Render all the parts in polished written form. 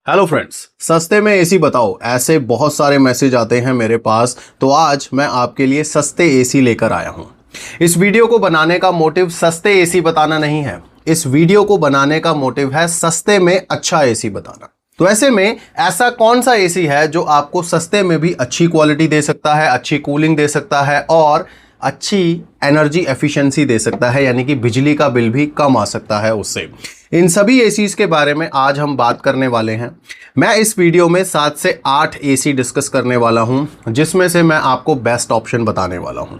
Hello friends, सस्ते में AC बताओ, ऐसे बहुत सारे मैसेज आते हैं मेरे पास। तो आज मैं आपके लिए सस्ते एसी लेकर आया हूं। इस वीडियो को बनाने का मोटिव सस्ते एसी बताना नहीं है। इस वीडियो को बनाने का मोटिव है सस्ते में अच्छा एसी बताना। तो ऐसे में ऐसा कौन सा एसी है जो आपको सस्ते में भी अच्छी क्वालिटी दे सकता है, अच्छी कूलिंग दे सकता है और अच्छी एनर्जी एफिशिएंसी दे सकता है, यानी कि बिजली का बिल भी कम आ सकता है उससे। इन सभी एसीज के बारे में आज हम बात करने वाले हैं। मैं इस वीडियो में 7 से 8 एसी डिस्कस करने वाला हूं, जिसमें से मैं आपको बेस्ट ऑप्शन बताने वाला हूं।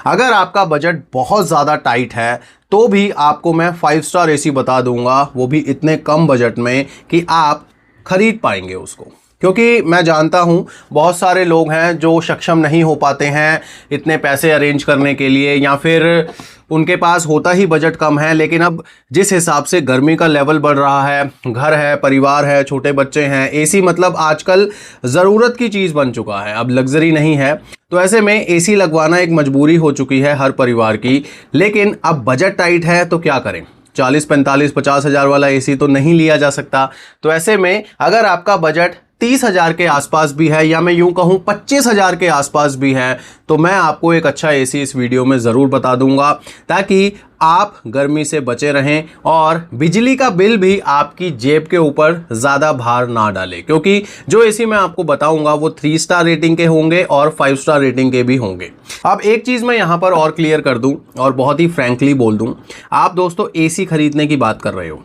अगर आपका बजट बहुत ज़्यादा टाइट है तो भी आपको मैं 5 स्टार एसी बता दूंगा, वो भी इतने कम बजट में कि आप खरीद पाएंगे उसको। क्योंकि मैं जानता हूँ बहुत सारे लोग हैं जो सक्षम नहीं हो पाते हैं इतने पैसे अरेंज करने के लिए, या फिर उनके पास होता ही बजट कम है। लेकिन अब जिस हिसाब से गर्मी का लेवल बढ़ रहा है, घर है, परिवार है, छोटे बच्चे हैं, एसी मतलब आजकल ज़रूरत की चीज़ बन चुका है, अब लग्जरी नहीं है। तो ऐसे में एसी लगवाना एक मजबूरी हो चुकी है हर परिवार की। लेकिन अब बजट टाइट है तो क्या करें, 40, 45, 50 हज़ार वाला एसी तो नहीं लिया जा सकता। तो ऐसे में अगर आपका बजट 30 हज़ार के आसपास भी है, या मैं यूं कहूं 25 हज़ार के आसपास भी है, तो मैं आपको एक अच्छा एसी इस वीडियो में ज़रूर बता दूंगा, ताकि आप गर्मी से बचे रहें और बिजली का बिल भी आपकी जेब के ऊपर ज़्यादा भार ना डाले। क्योंकि जो एसी मैं आपको बताऊंगा वो 3 स्टार रेटिंग के होंगे और 5 स्टार रेटिंग के भी होंगे। अब एक चीज़ मैं यहाँ पर और क्लियर कर दूँ और बहुत ही फ्रैंकली बोल दूँ, आप दोस्तों एसी खरीदने की बात कर रहे हो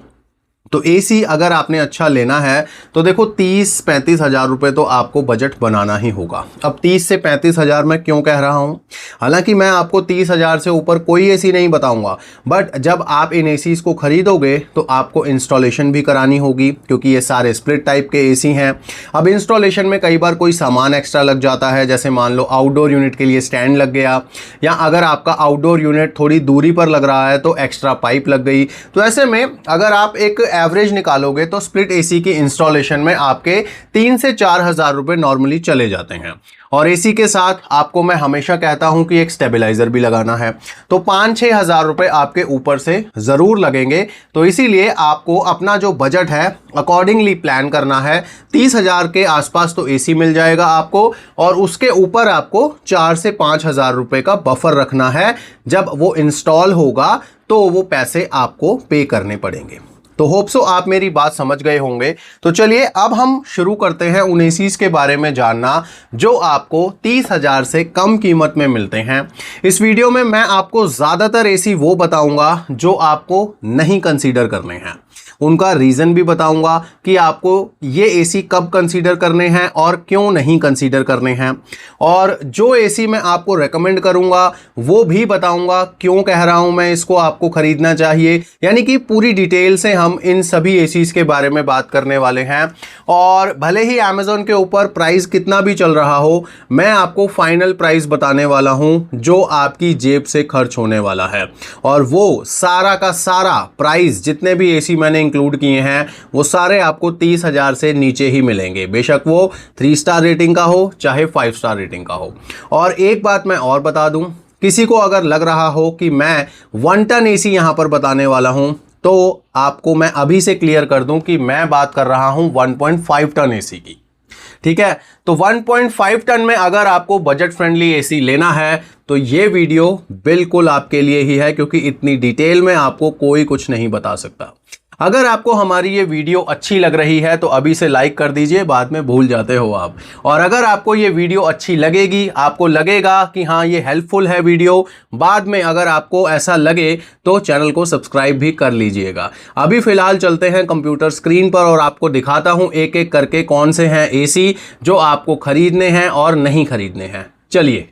तो एसी अगर आपने अच्छा लेना है तो देखो 30-35 हज़ार रुपये तो आपको बजट बनाना ही होगा। अब 30 से 35 हज़ार मैं क्यों कह रहा हूँ, हालांकि मैं आपको 30 हज़ार से ऊपर कोई एसी नहीं बताऊंगा, बट जब आप इन एसीज़ को खरीदोगे तो आपको इंस्टॉलेशन भी करानी होगी, क्योंकि ये सारे स्प्लिट टाइप के एसी हैं। अब इंस्टॉलेशन में कई बार कोई सामान एक्स्ट्रा लग जाता है, जैसे मान लो आउटडोर यूनिट के लिए स्टैंड लग गया, या अगर आपका आउटडोर यूनिट थोड़ी दूरी पर लग रहा है तो एक्स्ट्रा पाइप लग गई। तो ऐसे में अगर आप एक एवरेज निकालोगे तो स्प्लिट एसी की इंस्टॉलेशन में आपके 3 से 4 हज़ार रुपए नॉर्मली चले जाते हैं। और एसी के साथ आपको मैं हमेशा कहता हूं कि एक स्टेबलाइजर भी लगाना है, तो 5-6 हज़ार रुपए आपके ऊपर से ज़रूर लगेंगे। तो इसीलिए आपको अपना जो बजट है अकॉर्डिंगली प्लान करना है। 30 हज़ार के आसपास तो एसी मिल जाएगा आपको, और उसके ऊपर आपको 4 से 5 हज़ार रुपए का बफर रखना है। जब वो इंस्टॉल होगा तो वो पैसे आपको पे करने पड़ेंगे। तो होप सो आप मेरी बात समझ गए होंगे। तो चलिए अब हम शुरू करते हैं उन एसीज के बारे में जानना जो आपको 30 हज़ार से कम कीमत में मिलते हैं। इस वीडियो में मैं आपको ज़्यादातर एसी वो बताऊंगा जो आपको नहीं कंसीडर करने हैं, उनका रीज़न भी बताऊंगा कि आपको ये एसी कब कंसीडर करने हैं और क्यों नहीं कंसीडर करने हैं, और जो एसी मैं आपको रेकमेंड करूंगा वो भी बताऊंगा क्यों कह रहा हूं मैं इसको आपको खरीदना चाहिए। यानी कि पूरी डिटेल से हम इन सभी एसीज के बारे में बात करने वाले हैं। और भले ही अमेज़ॉन के ऊपर प्राइस कितना भी चल रहा हो, मैं आपको फाइनल प्राइस बताने वाला हूं जो आपकी जेब से खर्च होने वाला है। और वो सारा का सारा प्राइस जितने भी एसी मैंने इंक्लूड किए हैं वो सारे आपको 30 हज़ार से नीचे ही मिलेंगे, बेशक वो 3 स्टार रेटिंग का हो चाहे 5 स्टार रेटिंग का हो। और एक बात मैं और बता दूं, किसी को अगर लग रहा हो कि मैं 1 टन एसी यहां पर बताने वाला हूं, तो आपको मैं अभी से क्लियर कर दूं कि मैं बात कर रहा हूं 1.5 टन एसी की। ठीक है, तो 1.5 टन में अगर आपको बजट फ्रेंडली एसी लेना है तो ये वीडियो बिल्कुल आपके लिए ही है, क्योंकि इतनी डिटेल में आपको कोई कुछ नहीं बता सकता। अगर आपको हमारी ये वीडियो अच्छी लग रही है तो अभी से लाइक कर दीजिए, बाद में भूल जाते हो आप। और अगर आपको ये वीडियो अच्छी लगेगी, आपको लगेगा कि हाँ ये हेल्पफुल है वीडियो, बाद में अगर आपको ऐसा लगे तो चैनल को सब्सक्राइब भी कर लीजिएगा। अभी फिलहाल चलते हैं कंप्यूटर स्क्रीन पर और आपको दिखाता हूँ एक एक करके कौन से हैं एसी जो आपको खरीदने हैं और नहीं खरीदने हैं। चलिए,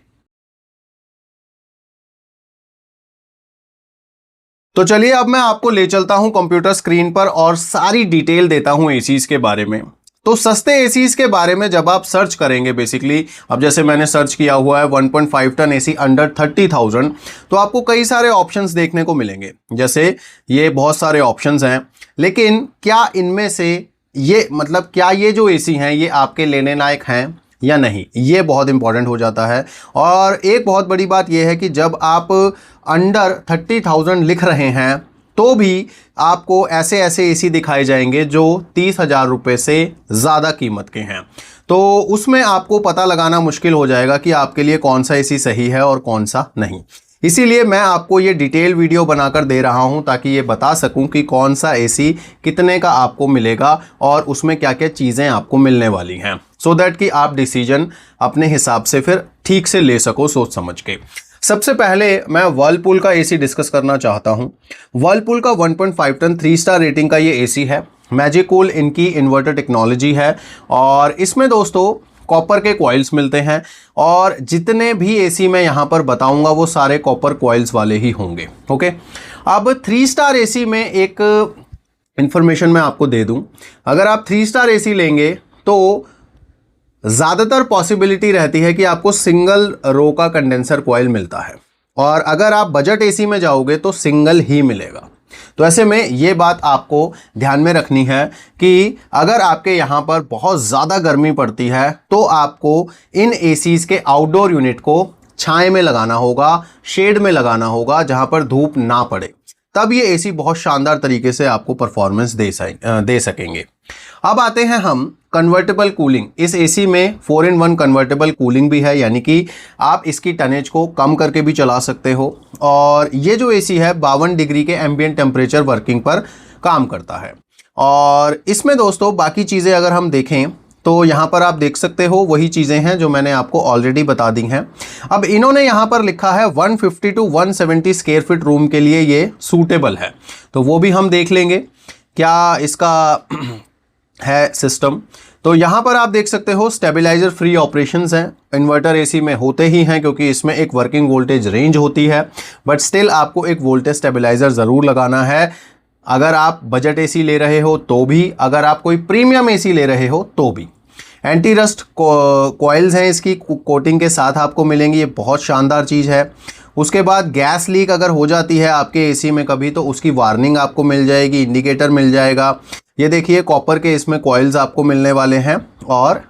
तो चलिए अब मैं आपको ले चलता हूं कंप्यूटर स्क्रीन पर और सारी डिटेल देता हूं एसीज के बारे में। तो सस्ते एसीज के बारे में जब आप सर्च करेंगे, बेसिकली अब जैसे मैंने सर्च किया हुआ है 1.5 टन एसी अंडर 30,000, तो आपको कई सारे ऑप्शंस देखने को मिलेंगे। जैसे ये बहुत सारे ऑप्शंस हैं, लेकिन क्या इनमें से क्या ये जो एसी हैं ये आपके लेने लायक हैं या नहीं, ये बहुत इंपॉर्टेंट हो जाता है। और एक बहुत बड़ी बात यह है कि जब आप अंडर 30,000 लिख रहे हैं तो भी आपको ऐसे ऐसे एसी दिखाए जाएंगे जो 30,000 रुपये से ज़्यादा कीमत के हैं। तो उसमें आपको पता लगाना मुश्किल हो जाएगा कि आपके लिए कौन सा एसी सही है और कौन सा नहीं। इसीलिए मैं आपको ये डिटेल वीडियो बनाकर दे रहा हूं ताकि ये बता सकूं कि कौन सा एसी कितने का आपको मिलेगा और उसमें क्या क्या चीज़ें आपको मिलने वाली हैं, सो दैट कि आप डिसीजन अपने हिसाब से फिर ठीक से ले सको सोच समझ के। सबसे पहले मैं वर्लपूल का एसी डिस्कस करना चाहता हूं। वर्लपूल का 1.5 टन 3 स्टार रेटिंग का ये एसी है। मैजिकूल इनकी इन्वर्टर टेक्नोलॉजी है और इसमें दोस्तों कॉपर के कॉइल्स मिलते हैं और जितने भी एसी मैं यहाँ पर बताऊंगा वो सारे कॉपर कॉइल्स वाले ही होंगे। ओके, अब 3 स्टार एसी में एक इंफॉर्मेशन मैं आपको दे दूं, अगर आप 3 स्टार एसी लेंगे तो ज़्यादातर पॉसिबिलिटी रहती है कि आपको सिंगल रो का कंडेंसर कॉइल मिलता है और अगर आप बजट एसी में जाओगे तो सिंगल ही मिलेगा। तो ऐसे में ये बात आपको ध्यान में रखनी है कि अगर आपके यहाँ पर बहुत ज़्यादा गर्मी पड़ती है तो आपको इन एसीज़ के आउटडोर यूनिट को छाए में लगाना होगा, शेड में लगाना होगा जहाँ पर धूप ना पड़े, तब ये एसी बहुत शानदार तरीके से आपको परफॉर्मेंस दे सकेंगे। अब आते हैं हम कन्वर्टेबल कूलिंग। इस एसी में 4-in-1 कन्वर्टेबल कूलिंग भी है, यानी कि आप इसकी टनेज को कम करके भी चला सकते हो और ये जो एसी है 52 डिग्री के एम्बिएंट टेम्परेचर वर्किंग पर काम करता है। और इसमें दोस्तों बाकी चीज़ें अगर हम देखें तो यहाँ पर आप देख सकते हो वही चीज़ें हैं जो मैंने आपको ऑलरेडी बता दी हैं। अब इन्होंने यहाँ पर लिखा है 150 to 170 स्क्वायर फीट रूम के लिए ये सूटेबल है, तो वो भी हम देख लेंगे क्या इसका है सिस्टम। तो यहाँ पर आप देख सकते हो स्टेबलाइजर फ्री ऑपरेशंस हैं, इन्वर्टर एसी में होते ही हैं क्योंकि इसमें एक वर्किंग वोल्टेज रेंज होती है, बट स्टिल आपको एक वोल्टेज स्टेबलाइजर ज़रूर लगाना है। अगर आप बजट एसी ले रहे हो तो भी, अगर आप कोई प्रीमियम एसी ले रहे हो तो भी। एंटी रस्ट कॉइल्स हैं इसकी कोटिंग के साथ आपको मिलेंगी, ये बहुत शानदार चीज़ है। उसके बाद गैस लीक अगर हो जाती है आपके एसी में कभी तो उसकी वार्निंग आपको मिल जाएगी, इंडिकेटर मिल जाएगा। ये देखिए कॉपर के इसमें कॉइल्स आपको मिलने वाले हैं और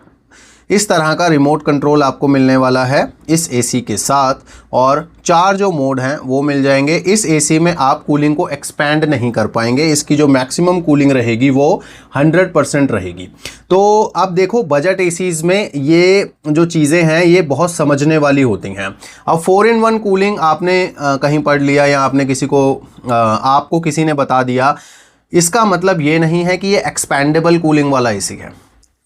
इस तरह का रिमोट कंट्रोल आपको मिलने वाला है इस एसी के साथ, और 4 जो मोड हैं वो मिल जाएंगे। इस एसी में आप कूलिंग को एक्सपैंड नहीं कर पाएंगे, इसकी जो मैक्सिमम कूलिंग रहेगी वो 100% रहेगी। तो अब देखो बजट एसीज़ में ये जो चीज़ें हैं ये बहुत समझने वाली होती हैं। अब 4-in-1 कूलिंग आपने कहीं पढ़ लिया या आपने किसी को आपको किसी ने बता दिया, इसका मतलब ये नहीं है कि ये एक्सपैंडेबल कूलिंग वाला एसी है।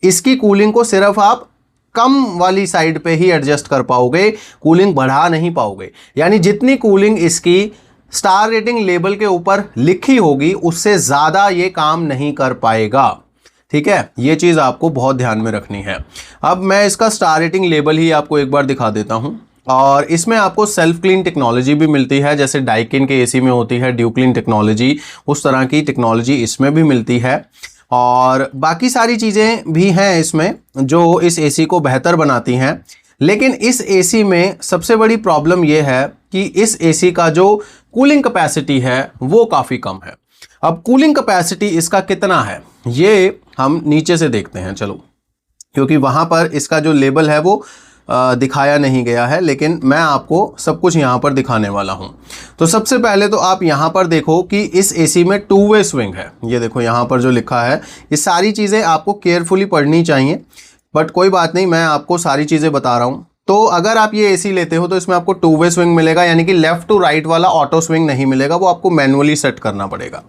इसकी कूलिंग को सिर्फ आप कम वाली साइड पे ही एडजस्ट कर पाओगे, कूलिंग बढ़ा नहीं पाओगे। यानी जितनी कूलिंग इसकी स्टार रेटिंग लेबल के ऊपर लिखी होगी उससे ज़्यादा ये काम नहीं कर पाएगा। ठीक है, ये चीज़ आपको बहुत ध्यान में रखनी है। अब मैं इसका स्टार रेटिंग लेबल ही आपको एक बार दिखा देता हूँ और इसमें आपको सेल्फ क्लीन टेक्नोलॉजी भी मिलती है, जैसे डाइकिन के एसी में होती है ड्यू क्लीन टेक्नोलॉजी, उस तरह की टेक्नोलॉजी इसमें भी मिलती है। और बाकी सारी चीज़ें भी हैं इसमें जो इस एसी को बेहतर बनाती हैं। लेकिन इस एसी में सबसे बड़ी प्रॉब्लम यह है कि इस एसी का जो कूलिंग कैपेसिटी है वो काफ़ी कम है। अब कूलिंग कैपेसिटी इसका कितना है ये हम नीचे से देखते हैं, चलो, क्योंकि वहाँ पर इसका जो लेबल है वो दिखाया नहीं गया है, लेकिन मैं आपको सब कुछ यहाँ पर दिखाने वाला हूँ। तो सबसे पहले तो आप यहाँ पर देखो कि इस एसी में 2-वे स्विंग है। ये देखो यहाँ पर जो लिखा है, ये सारी चीज़ें आपको केयरफुली पढ़नी चाहिए, बट कोई बात नहीं, मैं आपको सारी चीज़ें बता रहा हूँ। तो अगर आप ये एसी लेते हो तो इसमें आपको 2-वे स्विंग मिलेगा, यानी कि लेफ्ट टू राइट वाला ऑटो स्विंग नहीं मिलेगा, वो आपको मैनुअली सेट करना पड़ेगा।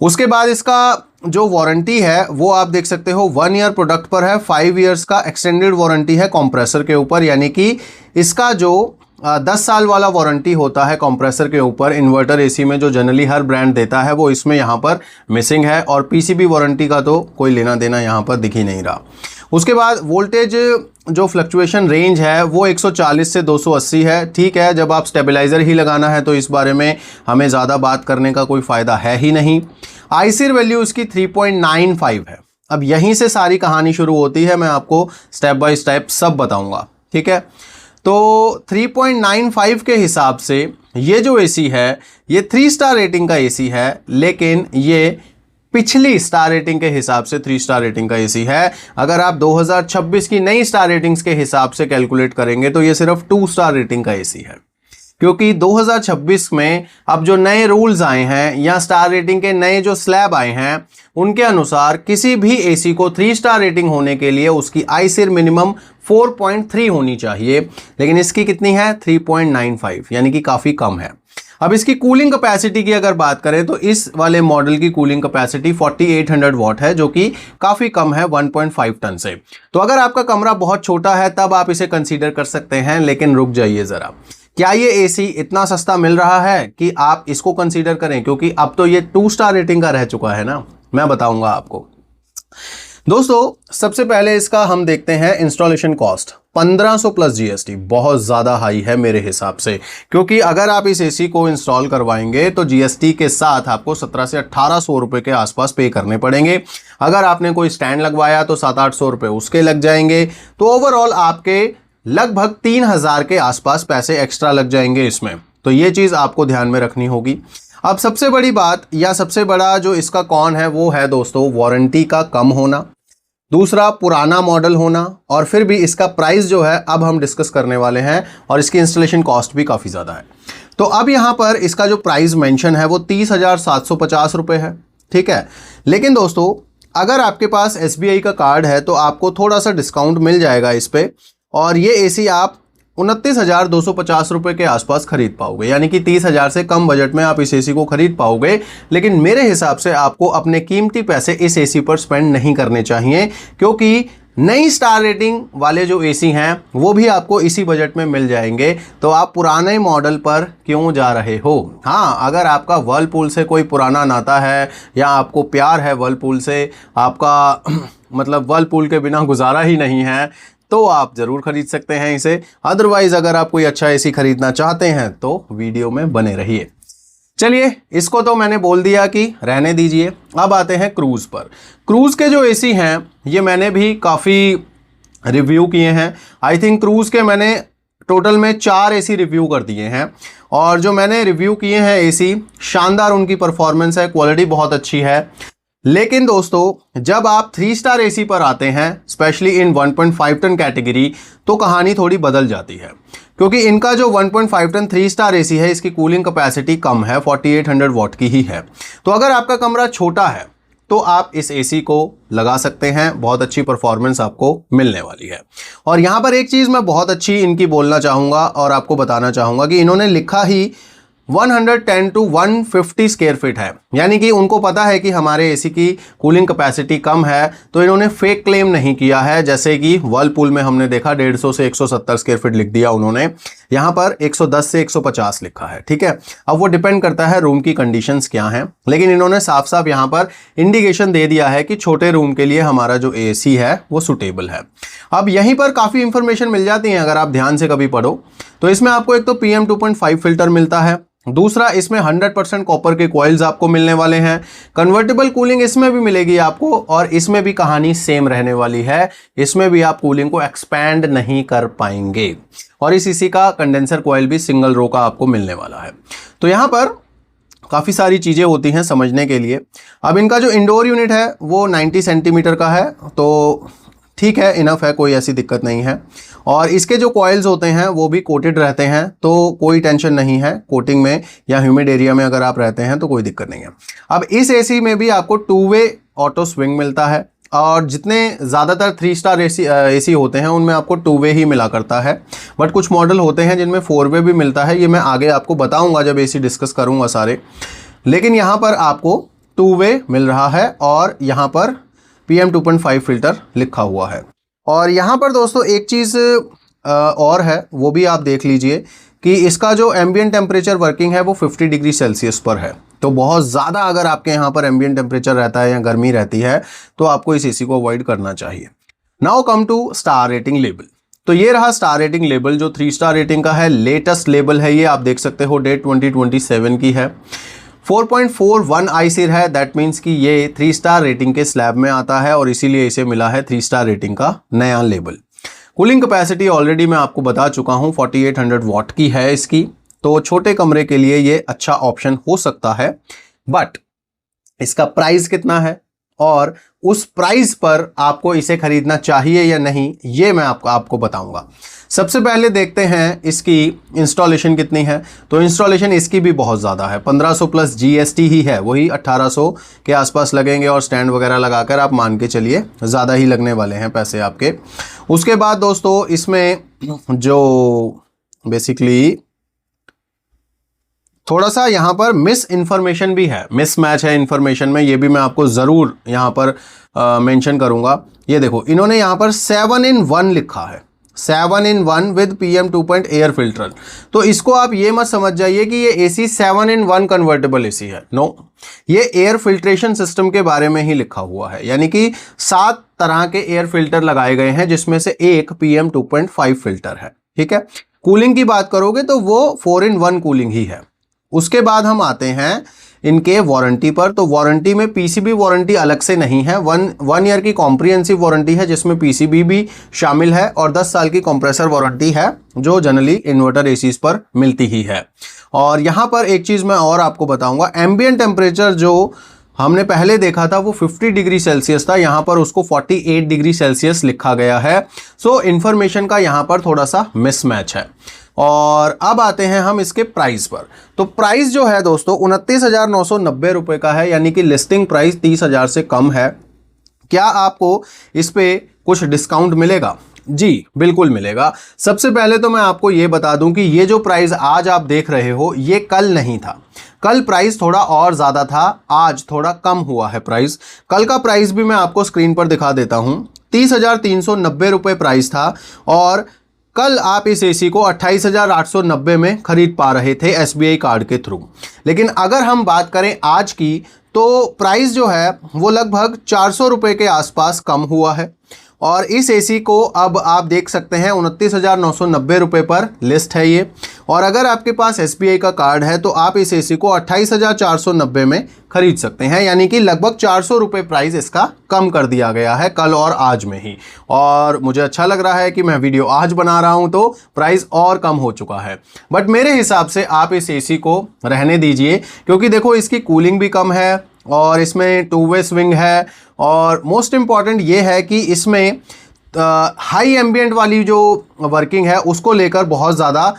उसके बाद इसका जो वारंटी है वो आप देख सकते हो 1 ईयर प्रोडक्ट पर है, 5 इयर्स का एक्सटेंडेड वारंटी है कंप्रेसर के ऊपर, यानी कि इसका जो 10 साल वाला वारंटी होता है कंप्रेसर के ऊपर इन्वर्टर एसी में जो जनरली हर ब्रांड देता है वो इसमें यहाँ पर मिसिंग है, और पीसीबी वारंटी का तो कोई लेना देना यहाँ पर दिख ही नहीं रहा। उसके बाद वोल्टेज जो फ्लक्चुएशन रेंज है वो 140 से 280 है। ठीक है, जब आप स्टेबलाइज़र ही लगाना है तो इस बारे में हमें ज़्यादा बात करने का कोई फ़ायदा है ही नहीं। आईसीर वैल्यू इसकी 3.95 है। अब यहीं से सारी कहानी शुरू होती है, मैं आपको स्टेप बाय स्टेप सब बताऊंगा। ठीक है, तो 3.95 के हिसाब से ये जो एसी है ये 3 स्टार रेटिंग का एसी है, लेकिन ये पिछली स्टार रेटिंग के हिसाब से 3 स्टार रेटिंग का एसी है। अगर आप 2026 की नई स्टार रेटिंग्स के हिसाब से कैलकुलेट करेंगे तो ये सिर्फ 2 स्टार रेटिंग का एसी है। क्योंकि 2026 में अब जो नए रूल्स आए हैं या स्टार रेटिंग के नए जो स्लैब आए हैं उनके अनुसार किसी भी एसी को 3 स्टार रेटिंग होने के लिए उसकी आईसीआर मिनिमम 4.3 होनी चाहिए, लेकिन इसकी कितनी है 3.95, यानी कि काफी कम है। अब इसकी कूलिंग कैपेसिटी की अगर बात करें तो इस वाले मॉडल की कूलिंग कैपेसिटी 4800 वॉट है, जो कि काफी कम है 1.5 टन से। तो अगर आपका कमरा बहुत छोटा है तब आप इसे कंसीडर कर सकते हैं, लेकिन रुक जाइए जरा, क्या ये एसी इतना सस्ता मिल रहा है कि आप इसको कंसीडर करें? क्योंकि अब तो ये 2 स्टार रेटिंग का रह चुका है ना, मैं बताऊंगा आपको। दोस्तों सबसे पहले इसका हम देखते हैं इंस्टॉलेशन कॉस्ट 1500 प्लस जीएसटी, बहुत ज़्यादा हाई है मेरे हिसाब से, क्योंकि अगर आप इस एसी को इंस्टॉल करवाएंगे तो जीएसटी के साथ आपको 1700 से 1800 रुपए के आसपास पे करने पड़ेंगे। अगर आपने कोई स्टैंड लगवाया तो 700-800 रुपए उसके लग जाएंगे, तो ओवरऑल आपके लगभग 3000 के आसपास पैसे एक्स्ट्रा लग जाएंगे इसमें। तो ये चीज़ आपको ध्यान में रखनी होगी। अब सबसे बड़ी बात या सबसे बड़ा जो इसका कौन है वो है दोस्तों वारंटी का कम होना, दूसरा पुराना मॉडल होना, और फिर भी इसका प्राइस जो है अब हम डिस्कस करने वाले हैं, और इसकी इंस्टॉलेशन कॉस्ट भी काफ़ी ज़्यादा है। तो अब यहाँ पर इसका जो प्राइस मेंशन है वो 30,750 रुपये है, ठीक है। लेकिन दोस्तों अगर आपके पास एसबीआई का कार्ड है तो आपको थोड़ा सा डिस्काउंट मिल जाएगा इस पर, और ये एसी आप 29,250 रुपये के आसपास खरीद पाओगे, यानी कि 30,000 से कम बजट में आप इस एसी को खरीद पाओगे। लेकिन मेरे हिसाब से आपको अपने कीमती पैसे इस एसी पर स्पेंड नहीं करने चाहिए, क्योंकि नई स्टार रेटिंग वाले जो एसी हैं वो भी आपको इसी बजट में मिल जाएंगे। तो आप पुराने मॉडल पर क्यों जा रहे हो? हाँ, अगर आपका वर्लपूल से कोई पुराना नाता है या आपको प्यार है वर्लपूल से, आपका मतलब वर्लपूल के बिना गुजारा ही नहीं है, तो आप ज़रूर खरीद सकते हैं इसे। अदरवाइज़ अगर आप कोई अच्छा एसी खरीदना चाहते हैं तो वीडियो में बने रहिए। चलिए, इसको तो मैंने बोल दिया कि रहने दीजिए। अब आते हैं क्रूज़ पर। क्रूज़ के जो एसी हैं ये मैंने भी काफ़ी रिव्यू किए हैं। आई थिंक क्रूज़ के मैंने टोटल में 4 एसी रिव्यू कर दिए हैं, और जो मैंने रिव्यू किए हैं एसी, शानदार उनकी परफॉर्मेंस है, क्वालिटी बहुत अच्छी है। लेकिन दोस्तों जब आप 3 स्टार एसी पर आते हैं, स्पेशली इन 1.5 टन कैटेगरी, तो कहानी थोड़ी बदल जाती है, क्योंकि इनका जो 1.5 टन 3 स्टार एसी है इसकी कूलिंग कैपेसिटी कम है, 4800 वॉट की ही है। तो अगर आपका कमरा छोटा है तो आप इस एसी को लगा सकते हैं, बहुत अच्छी परफॉर्मेंस आपको मिलने वाली है। और यहाँ पर एक चीज़ मैं बहुत अच्छी इनकी बोलना चाहूँगा और आपको बताना चाहूँगा कि इन्होंने लिखा ही 110 टू 150 स्क्वायर फीट है, यानी कि उनको पता है कि हमारे एसी की कूलिंग कैपेसिटी कम है, तो इन्होंने फेक क्लेम नहीं किया है। जैसे कि वर्लपूल में हमने देखा 150 से 170 स्क्वायर फीट लिख दिया उन्होंने, यहाँ पर 110 से 150 लिखा है, ठीक है। अब वो डिपेंड करता है रूम की कंडीशंस क्या हैं, लेकिन इन्होंने साफ साफ यहाँ पर इंडिकेशन दे दिया है कि छोटे रूम के लिए हमारा जो एसी है वो सुटेबल है। अब यहीं पर काफ़ी इंफॉर्मेशन मिल जाती है अगर आप ध्यान से कभी पढ़ो तो। इसमें आपको एक तो PM 2.5 फिल्टर मिलता है, दूसरा इसमें 100% कॉपर के कॉइल्स आपको मिलने वाले हैं, कन्वर्टेबल कूलिंग इसमें भी मिलेगी आपको, और इसमें भी कहानी सेम रहने वाली है, इसमें भी आप कूलिंग को एक्सपैंड नहीं कर पाएंगे, और इस एसी का कंडेंसर कॉइल भी सिंगल रो का आपको मिलने वाला है। तो यहाँ पर काफ़ी सारी चीज़ें होती हैं समझने के लिए। अब इनका जो इंडोर यूनिट है वो 90 सेंटीमीटर का है, तो ठीक है, इनफ है, कोई ऐसी दिक्कत नहीं है। और इसके जो कॉइल्स होते हैं वो भी कोटेड रहते हैं, तो कोई टेंशन नहीं है कोटिंग में, या ह्यूमिड एरिया में अगर आप रहते हैं तो कोई दिक्कत नहीं है। अब इस एसी में भी आपको 2 वे ऑटो स्विंग मिलता है, और जितने ज़्यादातर 3 स्टार एसी होते हैं उनमें आपको 2 वे ही मिला करता है, बट कुछ मॉडल होते हैं जिनमें 4 वे भी मिलता है। ये मैं आगे आपको बताऊँगा जब एसी डिस्कस करूँगा सारे। लेकिन यहाँ पर आपको 2 वे मिल रहा है, और यहाँ पर PM 2.5 फिल्टर लिखा हुआ है। और यहाँ पर दोस्तों एक चीज़ और है, वो भी आप देख लीजिए कि इसका जो एम्बिएंट टेम्परेचर वर्किंग है वो 50 डिग्री सेल्सियस पर है। तो बहुत ज़्यादा अगर आपके यहाँ पर एम्बिएंट टेम्परेचर रहता है या गर्मी रहती है तो आपको इस एसी को अवॉइड करना चाहिए। Now come to star rating level. तो ये रहा स्टार रेटिंग लेवल जो 3 स्टार रेटिंग का है, लेटेस्ट लेवल है ये, आप देख सकते हो डेट 2027 की है। 4.41 आईसीआर है, दैट मीन्स कि ये 3 स्टार रेटिंग के स्लैब में आता है, और इसीलिए इसे मिला है 3 स्टार रेटिंग का नया लेबल। कूलिंग कैपेसिटी ऑलरेडी मैं आपको बता चुका हूँ 4800 वॉट की है इसकी, तो छोटे कमरे के लिए ये अच्छा ऑप्शन हो सकता है। बट इसका प्राइस कितना है और उस प्राइस पर आपको इसे खरीदना चाहिए या नहीं, ये मैं आपको बताऊंगा। सबसे पहले देखते हैं इसकी इंस्टॉलेशन कितनी है। तो इंस्टॉलेशन इसकी भी बहुत ज़्यादा है, 1500 प्लस जीएसटी ही है, वही 1800 के आसपास लगेंगे और स्टैंड वगैरह लगाकर आप मान के चलिए ज़्यादा ही लगने वाले हैं पैसे आपके। उसके बाद दोस्तों इसमें जो बेसिकली थोड़ा सा यहाँ पर मिस इन्फॉर्मेशन भी है, मिस मैच है इन्फॉर्मेशन में, ये भी मैं आपको ज़रूर यहाँ पर मेंशन करूँगा। ये देखो इन्होंने यहाँ पर 7-in-1 लिखा है, 7-in-1 with PM2 air filter. तो इसको आप ये मत समझ जाइए कि ये AC 7-in-1 कन्वर्टेबल AC है, नो, ये एयर फिल्ट्रेशन सिस्टम के बारे में ही लिखा हुआ है, यानी कि 7 तरह के एयर फिल्टर लगाए गए हैं जिसमें से एक PM2.5 फिल्टर है, ठीक है। कूलिंग की बात करोगे तो वो 4-in-1 कूलिंग ही है। उसके बाद हम आते हैं इनके वारंटी पर। तो वारंटी में पीसीबी वारंटी अलग से नहीं है, वन ईयर की कॉम्प्रिहेंसिव वारंटी है जिसमें पीसीबी भी शामिल है, और 10 साल की कंप्रेसर वारंटी है जो जनरली इन्वर्टर एसीज पर मिलती ही है। और यहाँ पर एक चीज़ मैं और आपको बताऊंगा, एम्बिएंट टेम्परेचर जो हमने पहले देखा था वो 50 डिग्री सेल्सियस था, यहाँ पर उसको 48 डिग्री सेल्सियस लिखा गया है। सो इन्फॉर्मेशन का यहाँ पर थोड़ा सा मिसमैच है। और अब आते हैं हम इसके प्राइस पर। तो प्राइस जो है दोस्तों 29,990 रुपये का है, यानी कि लिस्टिंग प्राइस 30,000 से कम है। क्या आपको इस पे कुछ डिस्काउंट मिलेगा? जी बिल्कुल मिलेगा। सबसे पहले तो मैं आपको ये बता दूं कि ये जो प्राइस आज आप देख रहे हो ये कल नहीं था, कल प्राइस थोड़ा और ज़्यादा था, आज थोड़ा कम हुआ है प्राइस। कल का प्राइस भी मैं आपको स्क्रीन पर दिखा देता हूं, 30,390 रुपये प्राइस था, और कल आप इस एसी को 28,890 में खरीद पा रहे थे SBI कार्ड के थ्रू। लेकिन अगर हम बात करें आज की, तो प्राइस जो है वो लगभग 400 रुपये के आसपास कम हुआ है, और इस एसी को अब आप देख सकते हैं 29,990 रुपये पर लिस्ट है ये। और अगर आपके पास SBI का कार्ड है तो आप इस एसी को 28,490 में खरीद सकते हैं, यानी कि लगभग 400 रुपये प्राइस इसका कम कर दिया गया है कल और आज में ही। और मुझे अच्छा लग रहा है कि मैं वीडियो आज बना रहा हूं तो प्राइस और कम हो चुका है, बट मेरे हिसाब से आप इस एसी को रहने दीजिए, क्योंकि देखो इसकी कूलिंग भी कम है और इसमें 2-वे स्विंग है, और मोस्ट इम्पॉर्टेंट ये है कि इसमें हाई एम्बिएंट वाली जो वर्किंग है उसको लेकर बहुत ज़्यादा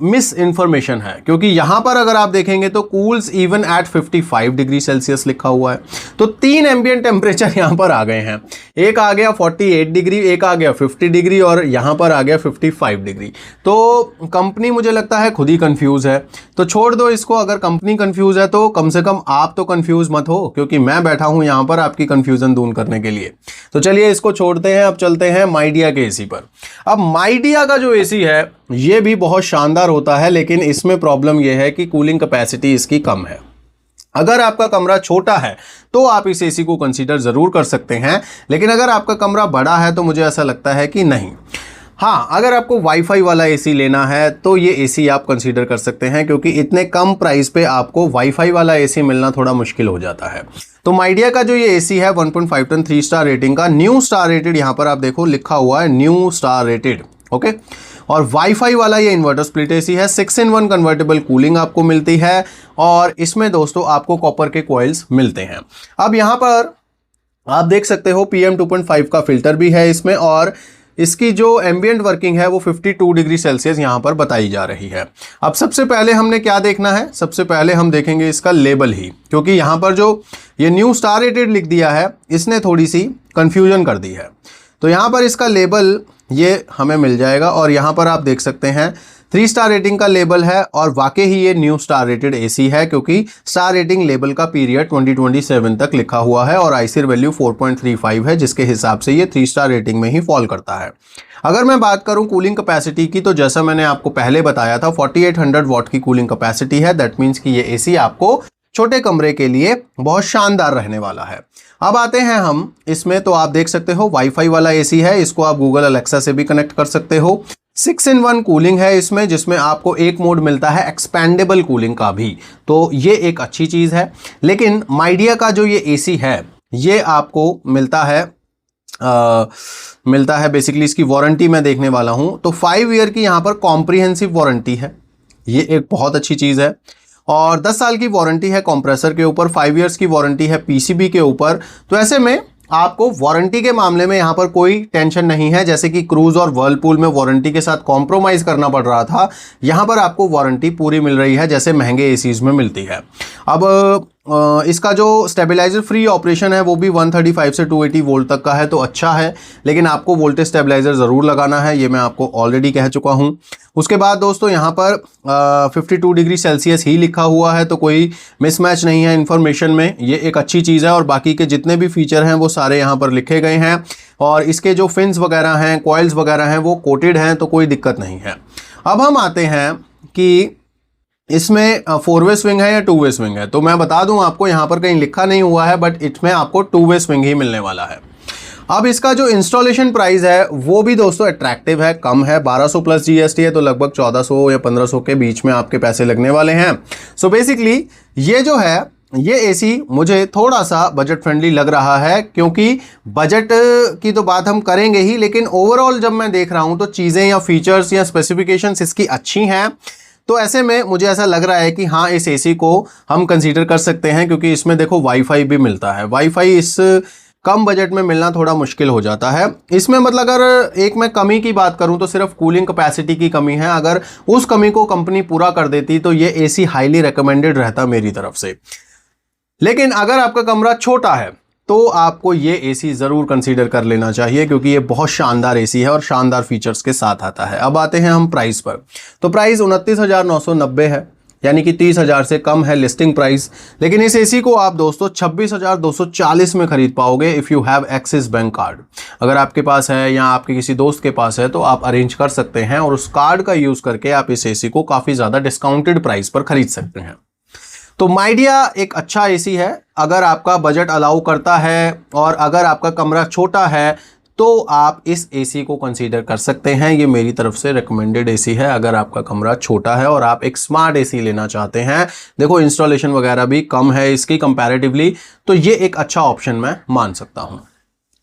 मिस इन्फॉर्मेशन है, क्योंकि यहाँ पर अगर आप देखेंगे तो cools even at 55 degree Celsius लिखा हुआ है। तो 3 एम्बिएंट टेम्परेचर यहाँ पर आ गए हैं, एक आ गया 48 डिग्री, एक आ गया 50 डिग्री, और यहाँ पर आ गया 55 डिग्री। तो कंपनी मुझे लगता है खुद ही कंफ्यूज है, तो छोड़ दो इसको। अगर कंपनी कंफ्यूज है तो कम से कम आप तो कंफ्यूज मत हो, क्योंकि मैं बैठा हूँ यहाँ पर आपकी कंफ्यूजन दूर करने के लिए। तो चलिए इसको छोड़ते हैं, अब चलते हैं माइडिया के एसी पर। अब माइडिया का जो एसी है ये भी बहुत शानदार होता है, लेकिन इसमें प्रॉब्लम यह है कि कूलिंग कैपेसिटी इसकी कम है। अगर आपका कमरा छोटा है तो आप इस एसी को कंसीडर ज़रूर कर सकते हैं, लेकिन अगर आपका कमरा बड़ा है तो मुझे ऐसा लगता है कि नहीं। हाँ, अगर आपको वाईफाई वाला एसी लेना है तो ये एसी आप कंसीडर कर सकते हैं, क्योंकि इतने कम प्राइस पे आपको वाईफाई वाला एसी मिलना थोड़ा मुश्किल हो जाता है। तो माइडिया का जो ये एसी है 1.5 टन 3 स्टार रेटिंग का, न्यू स्टार रेटेड, यहाँ पर आप देखो लिखा हुआ है न्यू स्टार रेटेड, ओके। और वाईफाई वाला ये इन्वर्टर स्प्लिट एसी है, 6-in-1 कन्वर्टेबल कूलिंग आपको मिलती है, और इसमें दोस्तों आपको कॉपर के कॉइल्स मिलते हैं। अब यहाँ पर आप देख सकते हो PM2.5 का फिल्टर भी है इसमें, और इसकी जो एम्बिएंट वर्किंग है वो 52 डिग्री सेल्सियस यहाँ पर बताई जा रही है। अब सबसे पहले हमने क्या देखना है, सबसे पहले हम देखेंगे इसका लेबल ही, क्योंकि यहाँ पर जो ये न्यू स्टार रेटेड लिख दिया है इसने थोड़ी सी कंफ्यूजन कर दी है। तो यहाँ पर इसका लेबल ये हमें मिल जाएगा, और यहाँ पर आप देख सकते हैं 3 स्टार रेटिंग का लेबल है, और वाकई ही ये न्यू स्टार रेटेड एसी है, क्योंकि स्टार रेटिंग लेबल का पीरियड 2027 तक लिखा हुआ है, और आईसीआर वैल्यू 4.35 है, जिसके हिसाब से ये 3 स्टार रेटिंग में ही फॉल करता है। अगर मैं बात करूं कूलिंग कैपेसिटी की, तो जैसा मैंने आपको पहले बताया था 4800 वॉट की कूलिंग कैपेसिटी है। दैट मीन्स कि ये एसी आपको छोटे कमरे के लिए बहुत शानदार रहने वाला है। अब आते हैं हम इसमें, तो आप देख सकते हो वाईफाई वाला एसी है, इसको आप गूगल अलेक्सा से भी कनेक्ट कर सकते हो। 6-in-1 कूलिंग है इसमें, जिसमें आपको एक मोड मिलता है एक्सपेंडेबल कूलिंग का भी, तो ये एक अच्छी चीज़ है। लेकिन माइडिया का जो ये एसी है ये आपको मिलता है बेसिकली, इसकी वारंटी मैं देखने वाला हूँ तो 5 ईयर की यहाँ पर कॉम्प्रिहेंसिव वारंटी है, ये एक बहुत अच्छी चीज़ है। और 10 साल की वारंटी है कंप्रेसर के ऊपर, 5 इयर्स की वारंटी है पीसीबी के ऊपर। तो ऐसे में आपको वारंटी के मामले में यहां पर कोई टेंशन नहीं है, जैसे कि क्रूज और वर्लपूल में वारंटी के साथ कॉम्प्रोमाइज करना पड़ रहा था, यहां पर आपको वारंटी पूरी मिल रही है जैसे महंगे एसीज में मिलती है। अब इसका जो स्टेबलाइजर फ्री ऑपरेशन है वो भी 135 से 280 वोल्ट तक का है, तो अच्छा है, लेकिन आपको वोल्टेज स्टेबलाइजर ज़रूर लगाना है, ये मैं आपको ऑलरेडी कह चुका हूं। उसके बाद दोस्तों यहाँ पर 52 डिग्री सेल्सियस ही लिखा हुआ है, तो कोई मिसमैच नहीं है इन्फॉर्मेशन में, ये एक अच्छी चीज़ है। और बाकी के जितने भी फीचर हैं वो सारे यहाँ पर लिखे गए हैं, और इसके जो फिन्स वगैरह हैं, कॉइल्स वगैरह हैं, वो कोटेड हैं, तो कोई दिक्कत नहीं है। अब हम आते हैं कि इसमें 4 वे स्विंग है या 2 वे स्विंग है। तो मैं बता दूं आपको, यहाँ पर कहीं लिखा नहीं हुआ है, बट इसमें आपको 2 वे स्विंग ही मिलने वाला है। अब इसका जो इंस्टॉलेशन प्राइस है वो भी दोस्तों अट्रैक्टिव है, कम है, 1200 प्लस जीएसटी है, तो लगभग 1400 या 1500 के बीच में आपके पैसे लगने वाले हैं। सो बेसिकली ये जो है, ये एसी मुझे थोड़ा सा बजट फ्रेंडली लग रहा है, क्योंकि बजट की तो बात हम करेंगे ही, लेकिन ओवरऑल जब मैं देख रहा हूं तो चीज़ें या फीचर्स या स्पेसिफिकेशंस इसकी अच्छी हैं। तो ऐसे में मुझे ऐसा लग रहा है कि हाँ, इस एसी को हम कंसीडर कर सकते हैं, क्योंकि इसमें देखो वाईफाई भी मिलता है। वाईफाई इस कम बजट में मिलना थोड़ा मुश्किल हो जाता है। इसमें मतलब अगर एक मैं कमी की बात करूं तो सिर्फ कूलिंग कैपेसिटी की कमी है, अगर उस कमी को कंपनी पूरा कर देती तो ये एसी हाईली रिकमेंडेड रहता मेरी तरफ से। लेकिन अगर आपका कमरा छोटा है तो आपको ये एसी ज़रूर कंसीडर कर लेना चाहिए, क्योंकि ये बहुत शानदार एसी है और शानदार फीचर्स के साथ आता है। अब आते हैं हम प्राइस पर। तो प्राइस 29,990 है, यानी कि 30,000 से कम है लिस्टिंग प्राइस। लेकिन इस एसी को आप दोस्तों 26,240 में खरीद पाओगे if you have axis bank card. अगर आपके पास है या आपके किसी दोस्त के पास है तो आप अरेंज कर सकते हैं, और उस कार्ड का यूज़ करके आप इस एसी को काफ़ी ज़्यादा डिस्काउंटेड प्राइस पर खरीद सकते हैं। तो माइडिया एक अच्छा एसी है, अगर आपका बजट अलाउ करता है और अगर आपका कमरा छोटा है तो आप इस एसी को कंसीडर कर सकते हैं। ये मेरी तरफ से रिकमेंडेड एसी है अगर आपका कमरा छोटा है और आप एक स्मार्ट एसी लेना चाहते हैं। देखो इंस्टॉलेशन वगैरह भी कम है इसकी कंपैरेटिवली, तो ये एक अच्छा ऑप्शन मैं मान सकता हूं।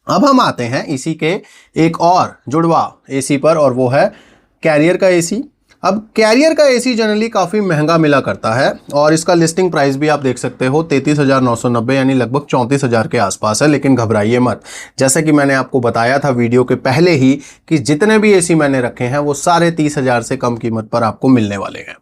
अब हम आते हैं इसी के एक और जुड़वा एसी पर, और वो है कैरियर का एसी। अब कैरियर का एसी जनरली काफ़ी महंगा मिला करता है, और इसका लिस्टिंग प्राइस भी आप देख सकते हो 33,990, यानी लगभग 34,000 के आसपास है। लेकिन घबराइए मत, जैसे कि मैंने आपको बताया था वीडियो के पहले ही कि जितने भी एसी मैंने रखे हैं वो सारे 30,000 से कम कीमत पर आपको मिलने वाले हैं।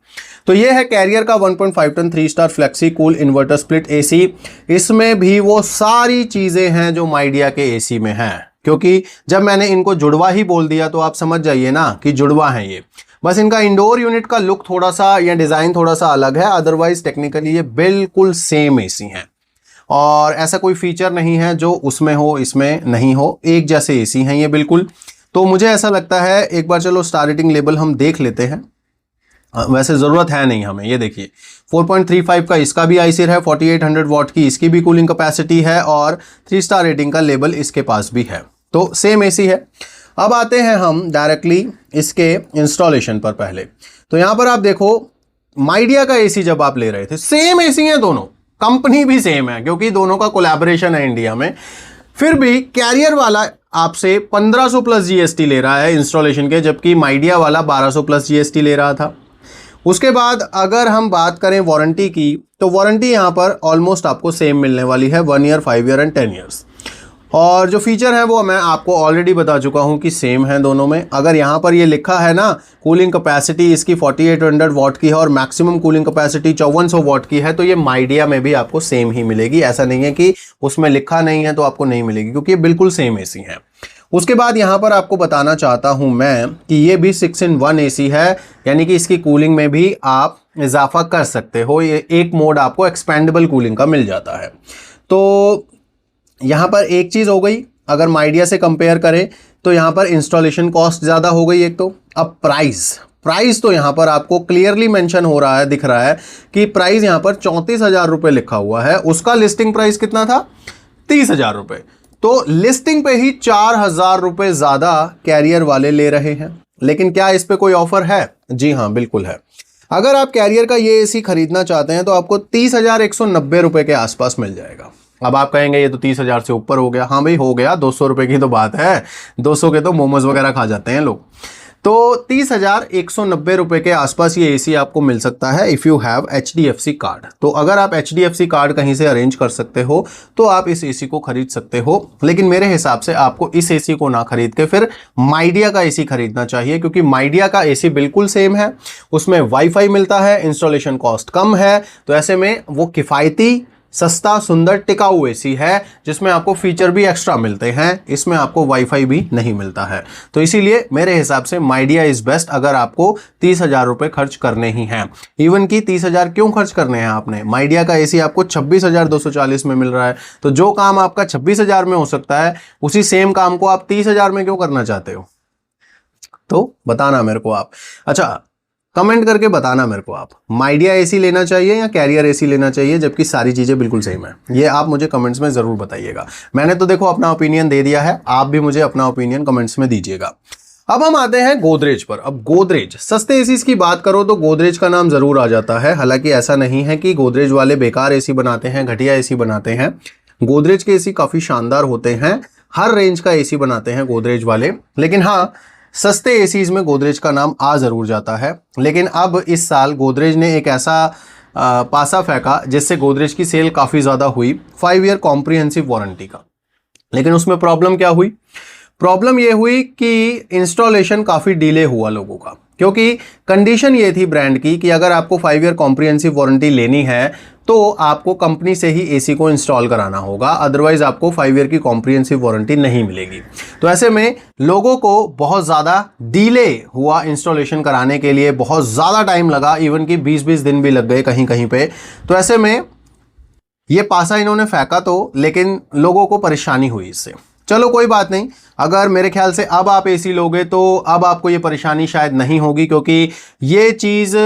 तो ये है कैरियर का 1.5 ton 3 star flexi cool inverter split AC. इसमें भी वो सारी चीज़ें हैं जो माइडिया के एसी में हैं, क्योंकि जब मैंने इनको जुड़वा ही बोल दिया तो आप समझ जाइए ना कि जुड़वा हैं ये। बस इनका इंडोर यूनिट का लुक थोड़ा सा या डिज़ाइन थोड़ा सा अलग है, अदरवाइज टेक्निकली ये बिल्कुल सेम एसी हैं, और ऐसा कोई फीचर नहीं है जो उसमें हो इसमें नहीं हो, एक जैसे एसी हैं ये बिल्कुल। तो मुझे ऐसा लगता है, एक बार चलो स्टार रेटिंग लेवल हम देख लेते हैं, वैसे ज़रूरत है नहीं हमें। ये देखिए 4.35 का इसका भी आईसीर है, 4800 वाट की इसकी भी कूलिंग कैपेसिटी है, और 3 स्टार रेटिंग का लेबल इसके पास भी है, तो सेम एसी है। अब आते हैं हम डायरेक्टली इसके इंस्टॉलेशन पर। पहले तो यहां पर आप देखो, माइडिया का एसी जब आप ले रहे थे, सेम एसी है दोनों, कंपनी भी सेम है क्योंकि दोनों का कोलैबोरेशन है इंडिया में, फिर भी कैरियर वाला आपसे 1500 प्लस जीएसटी ले रहा है इंस्टॉलेशन के, जबकि माइडिया वाला 1200 प्लस जीएसटी ले रहा था। उसके बाद अगर हम बात करें वारंटी की, तो वारंटी यहां पर ऑलमोस्ट आपको सेम मिलने वाली है, 1 ईयर, 5 ईयर एंड 10 ईयर्स। और जो फीचर है वो मैं आपको ऑलरेडी बता चुका हूं कि सेम है दोनों में। अगर यहाँ पर ये लिखा है ना, कूलिंग कैपेसिटी इसकी 4800 वाट की है और मैक्सिमम कूलिंग कैपेसिटी 5400 वाट की है, तो ये माइडिया में भी आपको सेम ही मिलेगी। ऐसा नहीं है कि उसमें लिखा नहीं है तो आपको नहीं मिलेगी, क्योंकि ये बिल्कुल सेम एसी है। उसके बाद यहाँ पर आपको बताना चाहता हूँ मैं कि ये भी 6-in-1 एसी है, यानी कि इसकी कूलिंग में भी आप इजाफा कर सकते हो। ये एक मोड आपको एक्सपेंडेबल कूलिंग का मिल जाता है। तो यहाँ पर एक चीज़ हो गई, अगर माइडिया से कंपेयर करें तो यहाँ पर इंस्टॉलेशन कॉस्ट ज़्यादा हो गई एक तो। अब प्राइस तो यहाँ पर आपको क्लियरली मेंशन हो रहा है, दिख रहा है कि प्राइस यहाँ पर 34,000 रुपये लिखा हुआ है। उसका लिस्टिंग प्राइस कितना था? 30,000 रुपये। तो लिस्टिंग पे ही 4,000 रुपये ज़्यादा कैरियर वाले ले रहे हैं। लेकिन क्या इस पे कोई ऑफर है? जी हाँ, बिल्कुल है। अगर आप कैरियर का ये एसी खरीदना चाहते हैं तो आपको 30,190 रुपये के आसपास मिल जाएगा। अब आप कहेंगे ये तो 30,000 से ऊपर हो गया। हाँ भाई, हो गया, 200 रुपये की तो बात है, 200 के तो मोमोज वगैरह खा जाते हैं लोग। तो 30,190 रुपए के आसपास ये एसी आपको मिल सकता है if you have HDFC card. तो अगर आप HDFC कार्ड कहीं से अरेंज कर सकते हो तो आप इस एसी को खरीद सकते हो, लेकिन मेरे हिसाब से आपको इस एसी को ना खरीद के फिर माइडिया का एसी खरीदना चाहिए, क्योंकि माइडिया का एसी बिल्कुल सेम है, उसमें वाईफाई मिलता है, इंस्टॉलेशन कॉस्ट कम है, तो ऐसे में वो किफ़ायती, सस्ता, सुंदर, टिकाऊ एसी है जिसमें आपको फीचर भी एक्स्ट्रा मिलते हैं, इसमें आपको वाईफाई भी नहीं मिलता है। तो इसीलिए मेरे हिसाब से माइडिया इज बेस्ट अगर आपको 30,000 रुपए खर्च करने ही हैं। इवन कि 30,000 क्यों खर्च करने हैं आपने, माइडिया का एसी आपको 26,240 में मिल रहा है, तो जो काम आपका 26,000 में हो सकता है उसी सेम काम को आप 30,000 में क्यों करना चाहते हो? तो बताना मेरे को आप। अच्छा, कमेंट करके बताना मेरे को आप, माइडिया एसी लेना चाहिए या कैरियर एसी लेना चाहिए, जबकि सारी चीज़ें बिल्कुल सेम है। ये आप मुझे कमेंट्स में ज़रूर बताइएगा। मैंने तो देखो अपना ओपिनियन दे दिया है, आप भी मुझे अपना ओपिनियन कमेंट्स में दीजिएगा। अब हम आते हैं गोदरेज पर। अब गोदरेज, सस्ते एसीज की बात करो तो गोदरेज का नाम ज़रूर आ जाता है। हालांकि ऐसा नहीं है कि गोदरेज वाले बेकार एसी बनाते हैं, घटिया एसी बनाते हैं। गोदरेज के एसी काफ़ी शानदार होते हैं, हर रेंज का एसी बनाते हैं गोदरेज वाले। लेकिन हाँ, सस्ते एसीज में गोदरेज का नाम आ ज़रूर जाता है। लेकिन अब इस साल गोदरेज ने एक ऐसा पासा फेंका जिससे गोदरेज की सेल काफ़ी ज़्यादा हुई, 5 ईयर कॉम्प्रिहेंसिव वारंटी का। लेकिन उसमें प्रॉब्लम क्या हुई? प्रॉब्लम ये हुई कि इंस्टॉलेशन काफ़ी डिले हुआ लोगों का, क्योंकि कंडीशन ये थी ब्रांड की कि अगर आपको 5 ईयर कॉम्प्रिहेंसिव वारंटी लेनी है तो आपको कंपनी से ही एसी को इंस्टॉल कराना होगा, अदरवाइज आपको 5 ईयर की कॉम्प्रिहेंसिव वारंटी नहीं मिलेगी। तो ऐसे में लोगों को बहुत ज़्यादा डिले हुआ इंस्टॉलेशन कराने के लिए, बहुत ज़्यादा टाइम लगा, इवन कि 20-20 दिन भी लग गए कहीं कहीं पे। तो ऐसे में ये पासा इन्होंने फेंका तो, लेकिन लोगों को परेशानी हुई इससे। चलो कोई बात नहीं, अगर मेरे ख्याल से अब आप एसी लोगे तो अब आपको ये परेशानी शायद नहीं होगी, क्योंकि ये चीज़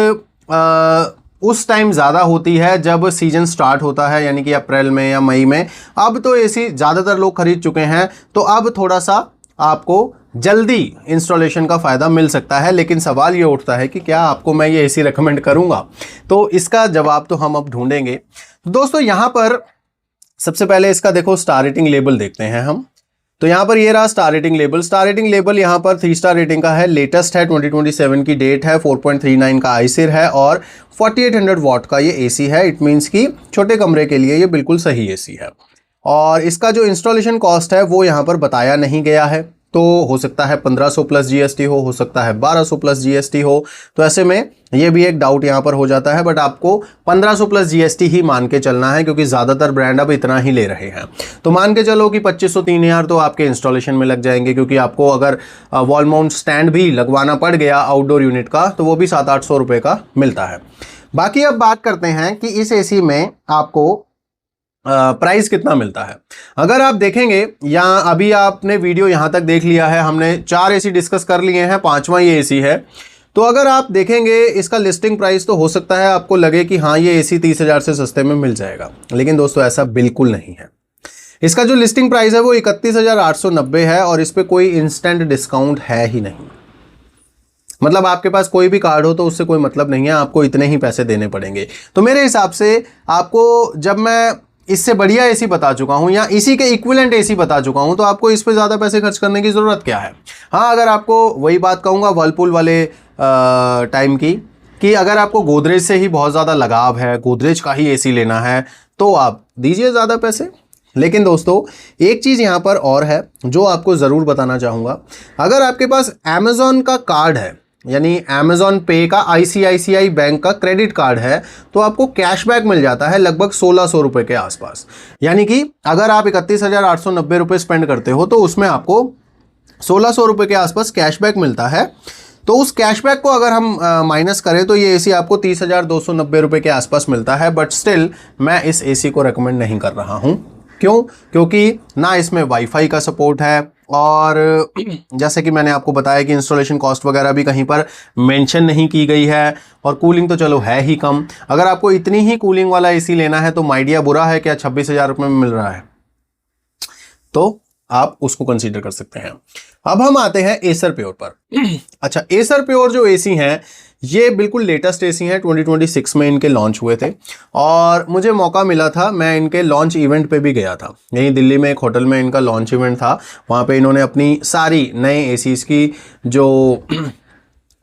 उस टाइम ज़्यादा होती है जब सीजन स्टार्ट होता है, यानी कि अप्रैल में या मई में। अब तो एसी ज़्यादातर लोग खरीद चुके हैं, तो अब थोड़ा सा आपको जल्दी इंस्टॉलेशन का फ़ायदा मिल सकता है। लेकिन सवाल ये उठता है कि क्या आपको मैं ये एसी रेकमेंड करूँगा? तो इसका जवाब तो हम अब ढूंढेंगे। तो दोस्तों यहाँ पर सबसे पहले इसका देखो स्टार रेटिंग लेबल देखते हैं हम। तो यहाँ पर ये रहा star rating label. Star rating label यहाँ पर 3 स्टार रेटिंग का है, लेटेस्ट है, 2027 की डेट है, 4.39 का आईसिर है और 4800 वॉट का ये एसी है। इट मीन्स कि छोटे कमरे के लिए ये बिल्कुल सही एसी है। और इसका जो इंस्टॉलेशन कॉस्ट है वो यहाँ पर बताया नहीं गया है, तो हो सकता है 1500 प्लस जीएसटी हो सकता है 1200 प्लस जीएसटी हो। तो ऐसे में ये भी एक डाउट यहाँ पर हो जाता है, बट आपको 1500 प्लस जीएसटी ही मान के चलना है, क्योंकि ज़्यादातर ब्रांड अब इतना ही ले रहे हैं। तो मान के चलो कि 2500 3000 तो आपके इंस्टॉलेशन में लग जाएंगे, क्योंकि आपको अगर वॉल माउंट स्टैंड भी लगवाना पड़ गया आउटडोर यूनिट का तो वो भी 700-800 रुपये का मिलता है। बाकी अब बात करते हैं कि इस एसी में आपको प्राइस कितना मिलता है। अगर आप देखेंगे, या अभी आपने वीडियो यहाँ तक देख लिया है, हमने 4 एसी डिस्कस कर लिए हैं, 5वां ये एसी है। तो अगर आप देखेंगे इसका लिस्टिंग प्राइस तो हो सकता है आपको लगे कि हाँ ये एसी 30,000 से सस्ते में मिल जाएगा, लेकिन दोस्तों ऐसा बिल्कुल नहीं है। इसका जो लिस्टिंग प्राइस है वो 31,890 है और इस पर कोई इंस्टेंट डिस्काउंट है ही नहीं। मतलब आपके पास कोई भी कार्ड हो तो उससे कोई मतलब नहीं है, आपको इतने ही पैसे देने पड़ेंगे। तो मेरे हिसाब से आपको, जब मैं इससे बढ़िया एसी बता चुका हूं या इसी के इक्विवेलेंट एसी बता चुका हूं, तो आपको इस पे ज़्यादा पैसे खर्च करने की ज़रूरत क्या है। हाँ, अगर आपको, वही बात कहूँगा वर्लपूल वाले टाइम की, कि अगर आपको गोदरेज से ही बहुत ज़्यादा लगाव है, गोदरेज का ही एसी लेना है, तो आप दीजिए ज़्यादा पैसे। लेकिन दोस्तों एक चीज़ यहाँ पर और है जो आपको ज़रूर बताना चाहूँगा। अगर आपके पास अमेज़ॉन का कार्ड है, यानी अमेज़ॉन पे का ICICI बैंक का क्रेडिट कार्ड है, तो आपको कैशबैक मिल जाता है लगभग 1600 रुपये के आसपास। यानी कि अगर आप 31,890 रुपये स्पेंड करते हो तो उसमें आपको 1600 रुपये के आसपास कैशबैक मिलता है। तो उस कैशबैक को अगर हम माइनस करें तो ये एसी आपको 30,290 रुपये के आसपास मिलता है। बट स्टिल मैं इस एसी को रेकमेंड नहीं कर रहा हूँ। क्यों? क्योंकि ना इसमें वाईफाई का सपोर्ट है, और जैसे कि मैंने आपको बताया कि इंस्टॉलेशन कॉस्ट वगैरह भी कहीं पर मेंशन नहीं की गई है, और कूलिंग तो चलो है ही कम। अगर आपको इतनी ही कूलिंग वाला एसी लेना है तो माइडिया बुरा है क्या 26,000 रुपये में मिल रहा है, तो आप उसको कंसीडर कर सकते हैं। अब हम आते हैं एसर प्योर पर। अच्छा, एसर प्योर जो एसी हैं ये बिल्कुल लेटेस्ट एसी हैं, 2026 में इनके लॉन्च हुए थे और मुझे मौका मिला था, मैं इनके लॉन्च इवेंट पे भी गया था। यहीं दिल्ली में एक होटल में इनका लॉन्च इवेंट था, वहाँ पे इन्होंने अपनी सारी नए एसीज की जो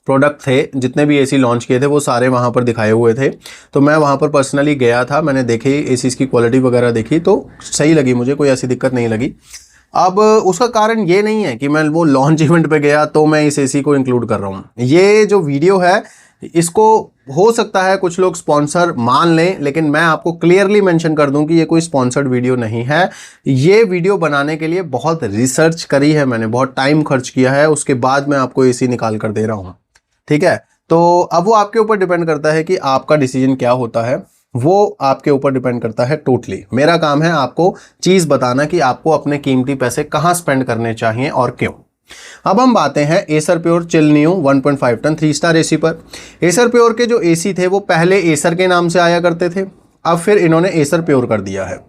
प्रोडक्ट थे, जितने भी एसी लॉन्च किए थे वो सारे वहाँ पर दिखाए हुए थे। तो मैं वहाँ पर पर्सनली गया था, मैंने देखे एसीज़ की क्वालिटी वगैरह देखी तो सही लगी मुझे, कोई ऐसी दिक्कत नहीं लगी। अब उसका कारण ये नहीं है कि मैं वो लॉन्च इवेंट पे गया तो मैं इस एसी को इंक्लूड कर रहा हूँ। ये जो वीडियो है इसको हो सकता है कुछ लोग स्पॉन्सर मान लें, लेकिन मैं आपको क्लियरली मेंशन कर दूं कि ये कोई स्पॉन्सर्ड वीडियो नहीं है। ये वीडियो बनाने के लिए बहुत रिसर्च करी है मैंने, बहुत टाइम खर्च किया है, उसके बाद मैं आपको एसी निकाल कर दे रहा हूँ। ठीक है, तो अब वो आपके ऊपर डिपेंड करता है कि आपका डिसीजन क्या होता है, वो आपके ऊपर डिपेंड करता है टोटली। मेरा काम है आपको चीज़ बताना कि आपको अपने कीमती पैसे कहाँ स्पेंड करने चाहिए और क्यों। अब हम बातें हैं Acer pure chill new 1.5 ton 3 star AC पर। एसर प्योर के जो एसी थे वो पहले एसर के नाम से आया करते थे, अब फिर इन्होंने एसर प्योर कर दिया है।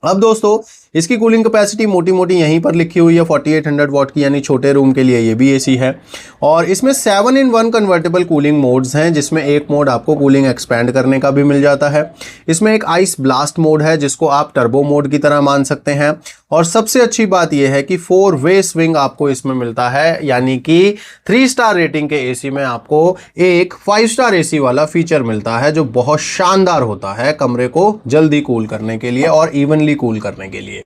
अब दोस्तों इसकी कूलिंग कैपेसिटी मोटी मोटी यहीं पर लिखी हुई है 4800 वॉट की, यानी छोटे रूम के लिए ये भी एसी है। और इसमें 7-in-1 कन्वर्टेबल कूलिंग मोड्स हैं, जिसमें एक मोड आपको कूलिंग एक्सपैंड करने का भी मिल जाता है। इसमें एक आइस ब्लास्ट मोड है जिसको आप टर्बो मोड की तरह मान सकते हैं। और सबसे अच्छी बात यह है कि 4-वे स्विंग आपको इसमें मिलता है, यानी कि 3 स्टार रेटिंग के एसी में आपको एक 5 स्टार एसी वाला फीचर मिलता है, जो बहुत शानदार होता है कमरे को जल्दी कूल करने के लिए और इवनली कूल करने के लिए।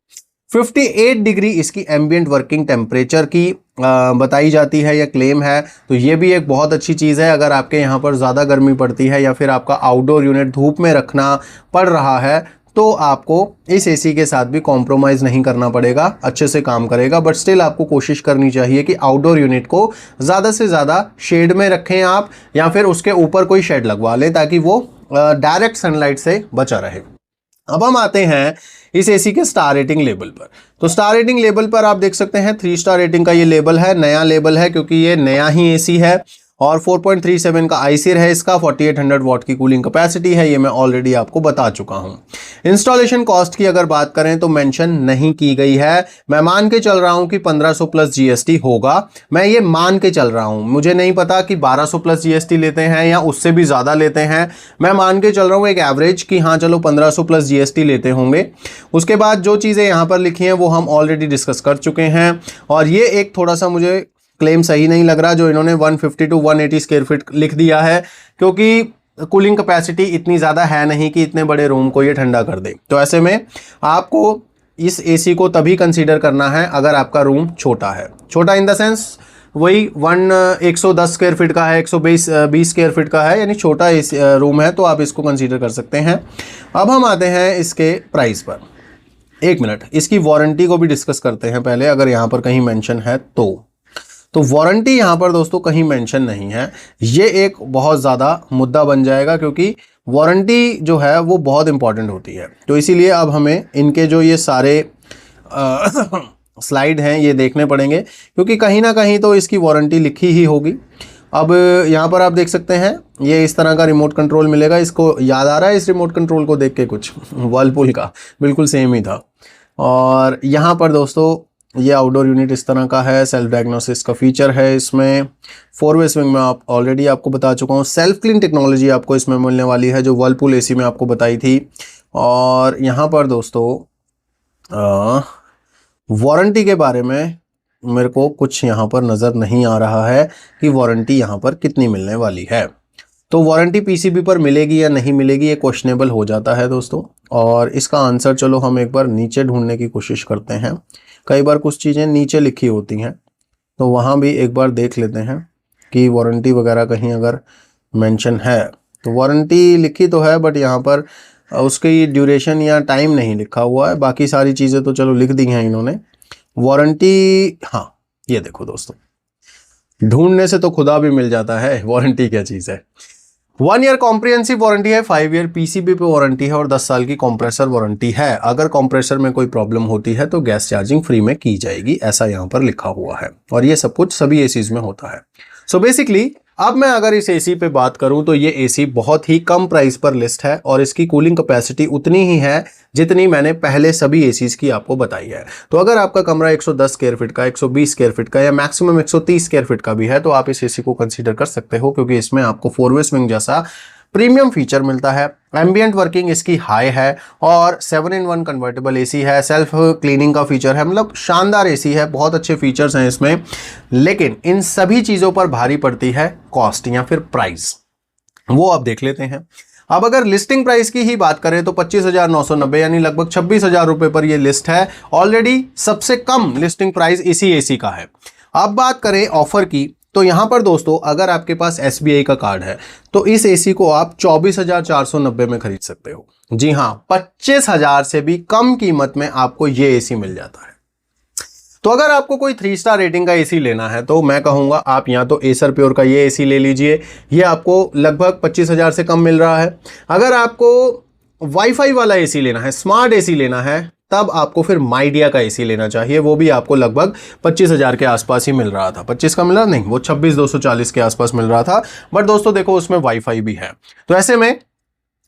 58 डिग्री इसकी एम्बिएंट वर्किंग टेम्परेचर की बताई जाती है या क्लेम है, तो ये भी एक बहुत अच्छी चीज़ है। अगर आपके यहाँ पर ज़्यादा गर्मी पड़ती है या फिर आपका आउटडोर यूनिट धूप में रखना पड़ रहा है तो आपको इस एसी के साथ भी कॉम्प्रोमाइज़ नहीं करना पड़ेगा, अच्छे से काम करेगा। बट स्टिल आपको कोशिश करनी चाहिए कि आउटडोर यूनिट को ज़्यादा से ज़्यादा शेड में रखें आप, या फिर उसके ऊपर कोई शेड लगवा लें ताकि वो डायरेक्ट सनलाइट से बचा रहे। अब हम आते हैं इस एसी के स्टार रेटिंग लेबल पर। तो स्टार रेटिंग लेबल पर आप देख सकते हैं 3 स्टार रेटिंग का ये लेबल है, नया लेबल है क्योंकि ये नया ही एसी है। और 4.37 का आईसीर है इसका, 4800 वॉट की कूलिंग कैपेसिटी है, ये मैं ऑलरेडी आपको बता चुका हूं। इंस्टॉलेशन कॉस्ट की अगर बात करें तो मेंशन नहीं की गई है। मैं मान के चल रहा हूं कि 1500 प्लस जीएसटी होगा, मैं ये मान के चल रहा हूं, मुझे नहीं पता कि 1200 प्लस जीएसटी लेते हैं या उससे भी ज़्यादा लेते हैं। मैं मान के चल रहा हूं एक एवरेज कि हाँ चलो 1500 प्लस जीएसटी लेते होंगे। उसके बाद जो चीज़ें यहाँ पर लिखी हैं वो हम ऑलरेडी डिस्कस कर चुके हैं। और ये एक थोड़ा सा मुझे क्लेम सही नहीं लग रहा जो इन्होंने 150 टू 180 स्क्वायर फीट लिख दिया है, क्योंकि कूलिंग कैपेसिटी इतनी ज़्यादा है नहीं कि इतने बड़े रूम को ये ठंडा कर दे। तो ऐसे में आपको इस एसी को तभी कंसीडर करना है अगर आपका रूम छोटा है, छोटा इन द सेंस वही 110 स्क्वायर फीट का है, 120 स्क्वायर फीट का है, यानी छोटा रूम है, तो आप इसको कंसीडर कर सकते हैं। अब हम आते हैं इसके प्राइस पर। एक मिनट, इसकी वारंटी को भी डिस्कस करते हैं पहले, अगर यहाँ पर कहीं मेंशन है तो वारंटी यहाँ पर दोस्तों कहीं मेंशन नहीं है। ये एक बहुत ज़्यादा मुद्दा बन जाएगा क्योंकि वारंटी जो है वो बहुत इंपॉर्टेंट होती है। तो इसीलिए अब हमें इनके जो ये सारे स्लाइड हैं ये देखने पड़ेंगे, क्योंकि कहीं ना कहीं तो इसकी वारंटी लिखी ही होगी। अब यहाँ पर आप देख सकते हैं ये इस तरह का रिमोट कंट्रोल मिलेगा। इसको याद आ रहा है इस रिमोट कंट्रोल को देख के कुछ वर्लपूल का बिल्कुल सेम ही था। और यहाँ पर दोस्तों ये आउटडोर यूनिट इस तरह का है, सेल्फ डायग्नोसिस का फीचर है इसमें। 4-वे स्विंग में आप ऑलरेडी आपको बता चुका हूँ। सेल्फ क्लीन टेक्नोलॉजी आपको इसमें मिलने वाली है जो वर्लपूल एसी में आपको बताई थी। और यहाँ पर दोस्तों वारंटी के बारे में मेरे को कुछ यहाँ पर नज़र नहीं आ रहा है कि वारंटी यहाँ पर कितनी मिलने वाली है। तो वारंटी पीसीबी पर मिलेगी या नहीं मिलेगी ये क्वेश्चनेबल हो जाता है दोस्तों। और इसका आंसर चलो हम एक बार नीचे ढूंढने की कोशिश करते हैं। कई बार कुछ चीज़ें नीचे लिखी होती हैं तो वहाँ भी एक बार देख लेते हैं कि वारंटी वगैरह कहीं अगर मेंशन है। तो वारंटी लिखी तो है बट यहाँ पर उसकी ड्यूरेशन या टाइम नहीं लिखा हुआ है। बाकी सारी चीज़ें तो चलो लिख दी हैं इन्होंने। वारंटी, हाँ ये देखो दोस्तों, ढूंढने से तो खुदा भी मिल जाता है वारंटी क्या चीज़ है। 1 ईयर कॉम्प्रिहेंसिव वारंटी है, 5 ईयर पीसीबी पे वारंटी है और 10 साल की कंप्रेसर वारंटी है। अगर कंप्रेसर में कोई प्रॉब्लम होती है तो गैस चार्जिंग फ्री में की जाएगी, ऐसा यहाँ पर लिखा हुआ है। और ये सब कुछ सभी एसीज में होता है। सो बेसिकली अब मैं अगर इस एसी पे बात करूं तो ये एसी बहुत ही कम प्राइस पर लिस्ट है और इसकी कूलिंग कैपेसिटी उतनी ही है जितनी मैंने पहले सभी एसीज की आपको बताई है। तो अगर आपका कमरा 110 स्क्वायर फीट का, 120 स्क्वायर फीट का या मैक्सिमम 130 स्क्वायर फीट का भी है तो आप इस एसी को कंसीडर कर सकते हो, क्योंकि इसमें आपको 4-वे स्विंग जैसा प्रीमियम फीचर मिलता है, एम्बियंट वर्किंग इसकी हाई है और 7-in-1 कन्वर्टेबल एसी है, सेल्फ क्लीनिंग का फीचर है, मतलब शानदार एसी है, बहुत अच्छे फीचर्स हैं इसमें। लेकिन इन सभी चीज़ों पर भारी पड़ती है कॉस्ट या फिर प्राइस, वो आप देख लेते हैं। अब अगर लिस्टिंग प्राइस की ही बात करें तो 25,990 यानी लगभग 26,000 रुपए पर यह लिस्ट है। ऑलरेडी सबसे कम लिस्टिंग प्राइस इसी एसी का है। अब बात करें ऑफर की, तो यहां पर दोस्तों अगर आपके पास SBI का कार्ड है तो इस एसी को आप 24,490 में खरीद सकते हो। जी हां, 25,000 से भी कम कीमत में आपको ये एसी मिल जाता है। तो अगर आपको कोई 3 स्टार रेटिंग का एसी लेना है तो मैं कहूंगा आप या तो एसर प्योर का ये एसी ले लीजिए, ये आपको लगभग 25,000 से कम मिल रहा है। अगर आपको वाईफाई वाला एसी लेना है, स्मार्ट एसी लेना है, तब आपको फिर माइडिया का एसी लेना चाहिए, वो भी आपको लगभग 25,000 के आसपास ही मिल रहा था। 25 का मिला नहीं, वो 26,240 के आसपास मिल रहा था। बट दोस्तों देखो उसमें वाईफाई भी है, तो ऐसे में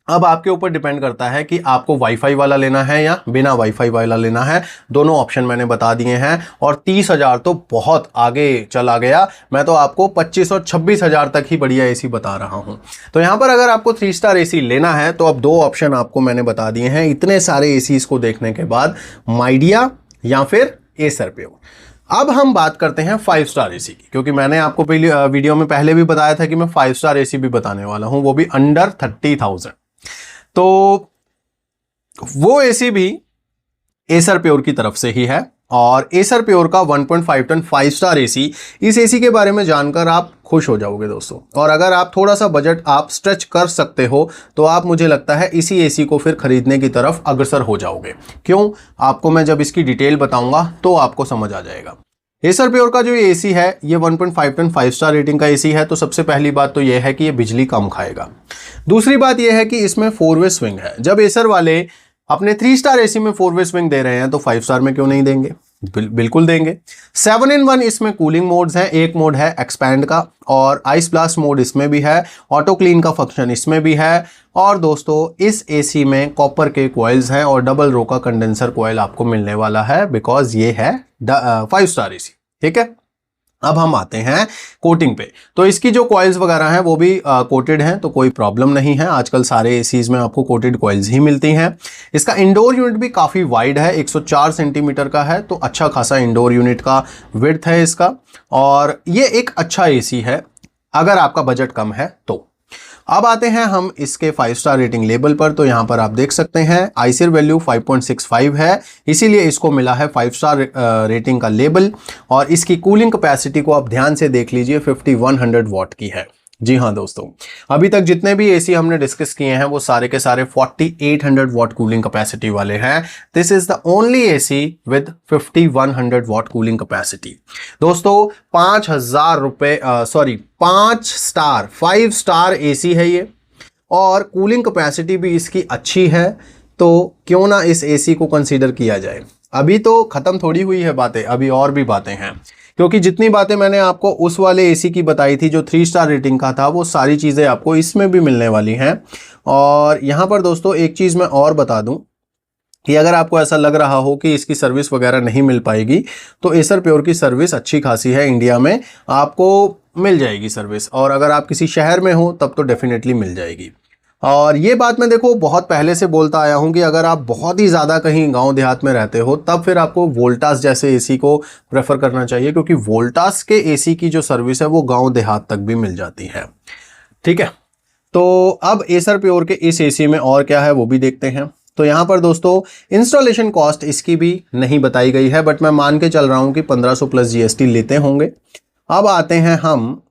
अब आपके ऊपर डिपेंड करता है कि आपको वाईफाई वाला लेना है या बिना वाईफाई वाला लेना है। दोनों ऑप्शन मैंने बता दिए हैं और 30,000 तो बहुत आगे चला गया। मैं तो आपको 25 और 26,000 तक ही बढ़िया एसी बता रहा हूं। तो यहां पर अगर आपको 3 स्टार एसी लेना है तो अब 2 ऑप्शन आपको मैंने बता दिए हैं इतने सारे एसीज को देखने के बाद, माइडिया या फिर एसर प्योर। अब हम बात करते हैं 5 स्टार एसी की, क्योंकि मैंने आपको वीडियो में पहले भी बताया था कि मैं 5 स्टार एसी भी बताने वाला हूं, वो भी अंडर 30,000। तो वो एसी भी एसर प्योर की तरफ से ही है और एसर प्योर का 1.5 टन 5 स्टार एसी, इस एसी के बारे में जानकर आप खुश हो जाओगे दोस्तों। और अगर आप थोड़ा सा बजट आप स्ट्रेच कर सकते हो तो आप, मुझे लगता है, इसी एसी को फिर खरीदने की तरफ अग्रसर हो जाओगे। क्यों? आपको मैं जब इसकी डिटेल बताऊंगा तो आपको समझ आ जाएगा। एसर प्योर का जो ये एसी है ये 1.5 टन 5 स्टार रेटिंग का एसी है। तो सबसे पहली बात तो ये है कि ये बिजली कम खाएगा। दूसरी बात ये है कि इसमें 4-वे स्विंग है। जब एसर वाले अपने 3 स्टार एसी में 4-वे स्विंग दे रहे हैं तो 5 स्टार में क्यों नहीं देंगे? बिल्कुल देंगे। 7-in-1 इसमें कूलिंग मोड्स हैं, एक मोड है एक्सपैंड का और आइस ब्लास्ट मोड इसमें भी है, ऑटो क्लीन का फंक्शन इसमें भी है। और दोस्तों इस एसी में कॉपर के कॉइल्स हैं और डबल रो का कंडेंसर कॉइल आपको मिलने वाला है, बिकॉज ये है 5 स्टार एसी। ठीक है, अब हम आते हैं कोटिंग पे। तो इसकी जो कॉइल्स वगैरह हैं वो भी कोटेड हैं, तो कोई प्रॉब्लम नहीं है। आजकल सारे एसीज में आपको कोटेड कॉइल्स ही मिलती हैं। इसका इंडोर यूनिट भी काफ़ी वाइड है, 104 सेंटीमीटर का है, तो अच्छा खासा इंडोर यूनिट का विड्थ है इसका। और ये एक अच्छा एसी है अगर आपका बजट कम है तो। अब आते हैं हम इसके 5 स्टार रेटिंग लेबल पर। तो यहां पर आप देख सकते हैं आईसीआर वैल्यू 5.65 है, इसीलिए इसको मिला है 5 स्टार रेटिंग का लेबल। और इसकी कूलिंग कैपेसिटी को आप ध्यान से देख लीजिए, 5100 वॉट की है। जी हाँ दोस्तों, अभी तक जितने भी एसी हमने डिस्कस किए हैं वो सारे के सारे 4800 वॉट कूलिंग कैपेसिटी वाले हैं। This is the only AC with 5100 what cooling capacity. दोस्तों 5,000 रुपए 5 स्टार एसी है ये और कूलिंग कैपेसिटी भी इसकी अच्छी है, तो क्यों ना इस एसी को कंसीडर किया जाए। अभी तो खत्म थोड़ी हुई है बातें, अभी और भी बातें हैं, क्योंकि जितनी बातें मैंने आपको उस वाले एसी की बताई थी जो 3 स्टार रेटिंग का था, वो सारी चीज़ें आपको इसमें भी मिलने वाली हैं। और यहाँ पर दोस्तों एक चीज़ मैं और बता दूं कि अगर आपको ऐसा लग रहा हो कि इसकी सर्विस वगैरह नहीं मिल पाएगी, तो एसर प्योर की सर्विस अच्छी खासी है, इंडिया में आपको मिल जाएगी सर्विस। और अगर आप किसी शहर में हो तब तो डेफिनेटली मिल जाएगी। और ये बात मैं देखो बहुत पहले से बोलता आया हूँ कि अगर आप बहुत ही ज़्यादा कहीं गांव देहात में रहते हो तब फिर आपको वोल्टास जैसे एसी को प्रेफर करना चाहिए, क्योंकि वोल्टास के एसी की जो सर्विस है वो गांव देहात तक भी मिल जाती है। ठीक है, तो अब एसर प्योर के इस एसी में और क्या है वो भी देखते हैं। तो यहाँ पर दोस्तों इंस्टॉलेशन कॉस्ट इसकी भी नहीं बताई गई है, बट मैं मान के चल रहा हूँ कि 1500 प्लस जीएसटी लेते होंगे। अब आते हैं हम,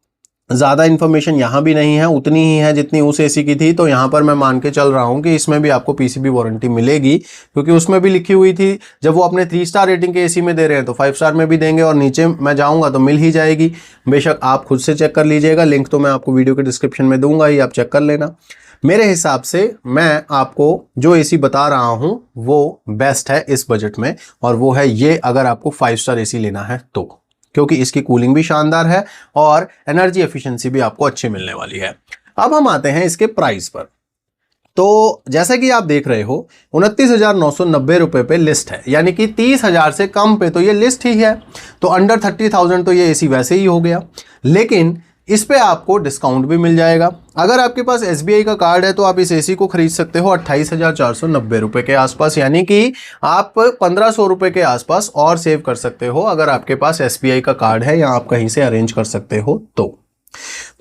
ज़्यादा इन्फॉर्मेशन यहाँ भी नहीं है, उतनी ही है जितनी उस एसी की थी। तो यहाँ पर मैं मान के चल रहा हूँ कि इसमें भी आपको पीसीबी वारंटी मिलेगी, क्योंकि उसमें भी लिखी हुई थी जब वो अपने 3 स्टार रेटिंग के एसी में दे रहे हैं तो 5 स्टार में भी देंगे, और नीचे मैं जाऊँगा तो मिल ही जाएगी। बेशक आप खुद से चेक कर लीजिएगा, लिंक तो मैं आपको वीडियो के डिस्क्रिप्शन में दूंगा ही, आप चेक कर लेना। मेरे हिसाब से मैं आपको जो एसी बता रहा हूँ वो बेस्ट है इस बजट में, और वो है ये, अगर आपको 5 स्टार एसी लेना है तो, क्योंकि इसकी कूलिंग भी शानदार है और एनर्जी एफिशिएंसी भी आपको अच्छी मिलने वाली है। अब हम आते हैं इसके प्राइस पर। तो जैसा कि आप देख रहे हो 29,990 रुपए पे लिस्ट है, यानी कि 30,000 से कम पे तो ये लिस्ट ही है। तो अंडर 30,000 तो ये एसी वैसे ही हो गया, लेकिन इस पे आपको डिस्काउंट भी मिल जाएगा। अगर आपके पास SBI का कार्ड है तो आप इस एसी को खरीद सकते हो 28,490 रुपए के आसपास, यानी कि आप 1,500 रुपए के आसपास और सेव कर सकते हो अगर आपके पास SBI का कार्ड है या आप कहीं से अरेंज कर सकते हो तो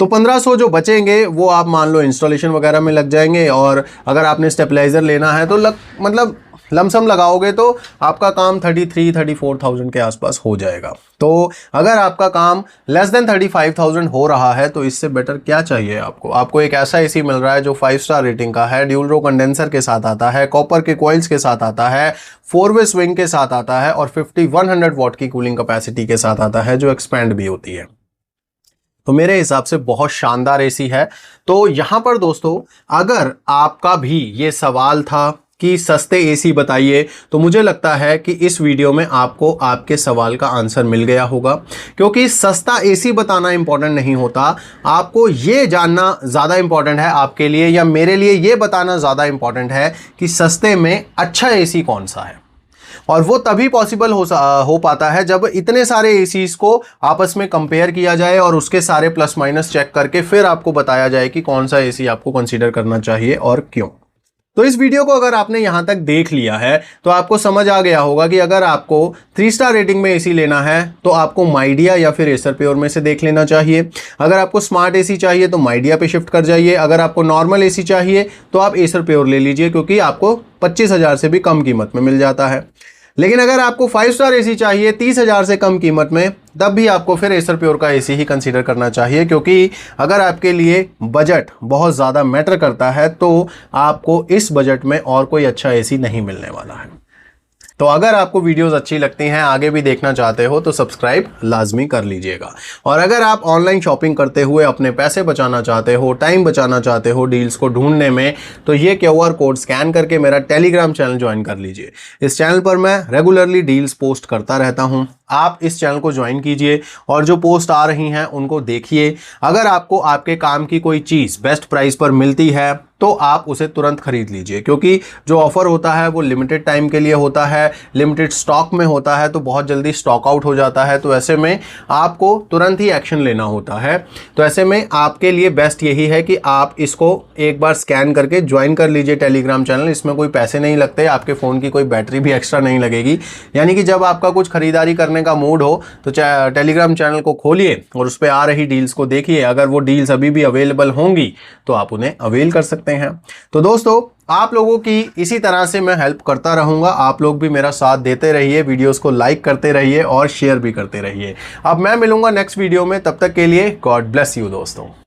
1500 जो बचेंगे वो आप मान लो इंस्टॉलेशन वगैरह में लग जाएंगे, और अगर आपने स्टेबलाइजर लेना है तो मतलब लमसम लगाओगे तो आपका काम 33-34,000 के आसपास हो जाएगा। तो अगर आपका काम लेस देन 35,000 हो रहा है तो इससे बेटर क्या चाहिए आपको एक ऐसा एसी मिल रहा है जो 5 स्टार रेटिंग का है, ड्यूल रो कंडेंसर के साथ आता है, कॉपर के कॉइल्स के साथ आता है, 4-वे स्विंग के साथ आता है और 5100 वॉट की कूलिंग कैपेसिटी के साथ आता है जो एक्सपेंड भी होती है। तो मेरे हिसाब से बहुत शानदार एसी है। तो यहां पर दोस्तों अगर आपका भी ये सवाल था कि सस्ते एसी बताइए, तो मुझे लगता है कि इस वीडियो में आपको आपके सवाल का आंसर मिल गया होगा, क्योंकि सस्ता एसी बताना इंपॉर्टेंट नहीं होता, आपको ये जानना ज़्यादा इंपॉर्टेंट है आपके लिए, या मेरे लिए ये बताना ज़्यादा इंपॉर्टेंट है कि सस्ते में अच्छा एसी कौन सा है। और वो तभी पॉसिबल हो पाता है जब इतने सारे एसीज को आपस में कंपेयर किया जाए और उसके सारे प्लस माइनस चेक करके फिर आपको बताया जाए कि कौन सा एसी आपको कंसीडर करना चाहिए और क्यों। तो इस वीडियो को अगर आपने यहां तक देख लिया है तो आपको समझ आ गया होगा कि अगर आपको 3 स्टार रेटिंग में एसी लेना है तो आपको माइडिया या फिर एसर प्योर में से देख लेना चाहिए। अगर आपको स्मार्ट एसी चाहिए तो माइडिया पे शिफ्ट कर जाइए। अगर आपको नॉर्मल एसी चाहिए तो आप एसर प्योर ले लीजिए, क्योंकि आपको 25,000 से भी कम कीमत में मिल जाता है। लेकिन अगर आपको 5 स्टार एसी चाहिए 30,000 से कम कीमत में, तब भी आपको फिर एसर प्योर का एसी ही कंसीडर करना चाहिए, क्योंकि अगर आपके लिए बजट बहुत ज़्यादा मैटर करता है तो आपको इस बजट में और कोई अच्छा एसी नहीं मिलने वाला है। तो अगर आपको वीडियोस अच्छी लगती हैं, आगे भी देखना चाहते हो, तो सब्सक्राइब लाजमी कर लीजिएगा। और अगर आप ऑनलाइन शॉपिंग करते हुए अपने पैसे बचाना चाहते हो, टाइम बचाना चाहते हो डील्स को ढूंढने में, तो ये QR कोड स्कैन करके मेरा टेलीग्राम चैनल ज्वाइन कर लीजिए। इस चैनल पर मैं रेगुलरली डील्स पोस्ट करता रहता हूँ। आप इस चैनल को ज्वाइन कीजिए और जो पोस्ट आ रही हैं उनको देखिए। अगर आपको आपके काम की कोई चीज़ बेस्ट प्राइस पर मिलती है तो आप उसे तुरंत खरीद लीजिए, क्योंकि जो ऑफर होता है वो लिमिटेड टाइम के लिए होता है, लिमिटेड स्टॉक में होता है, तो बहुत जल्दी स्टॉक आउट हो जाता है। तो ऐसे में आपको तुरंत ही एक्शन लेना होता है। तो ऐसे में आपके लिए बेस्ट यही है कि आप इसको एक बार स्कैन करके ज्वाइन कर लीजिए टेलीग्राम चैनल। इसमें कोई पैसे नहीं लगते, आपके फ़ोन की कोई बैटरी भी एक्स्ट्रा नहीं लगेगी। यानी कि जब आपका कुछ खरीदारी करने का मूड हो तो टेलीग्राम चैनल को खोलिए और उस पर आ रही डील्स को देखिए। अगर वो डील्स अभी भी अवेलेबल होंगी तो आप उन्हें अवेल कर सकते हैं। तो दोस्तों, आप लोगों की इसी तरह से मैं हेल्प करता रहूंगा। आप लोग भी मेरा साथ देते रहिए, वीडियोस को लाइक करते रहिए और शेयर भी करते रहिए। अब मैं मिलूंगा नेक्स्ट वीडियो में, तब तक के लिए गॉड ब्लेस यू दोस्तों।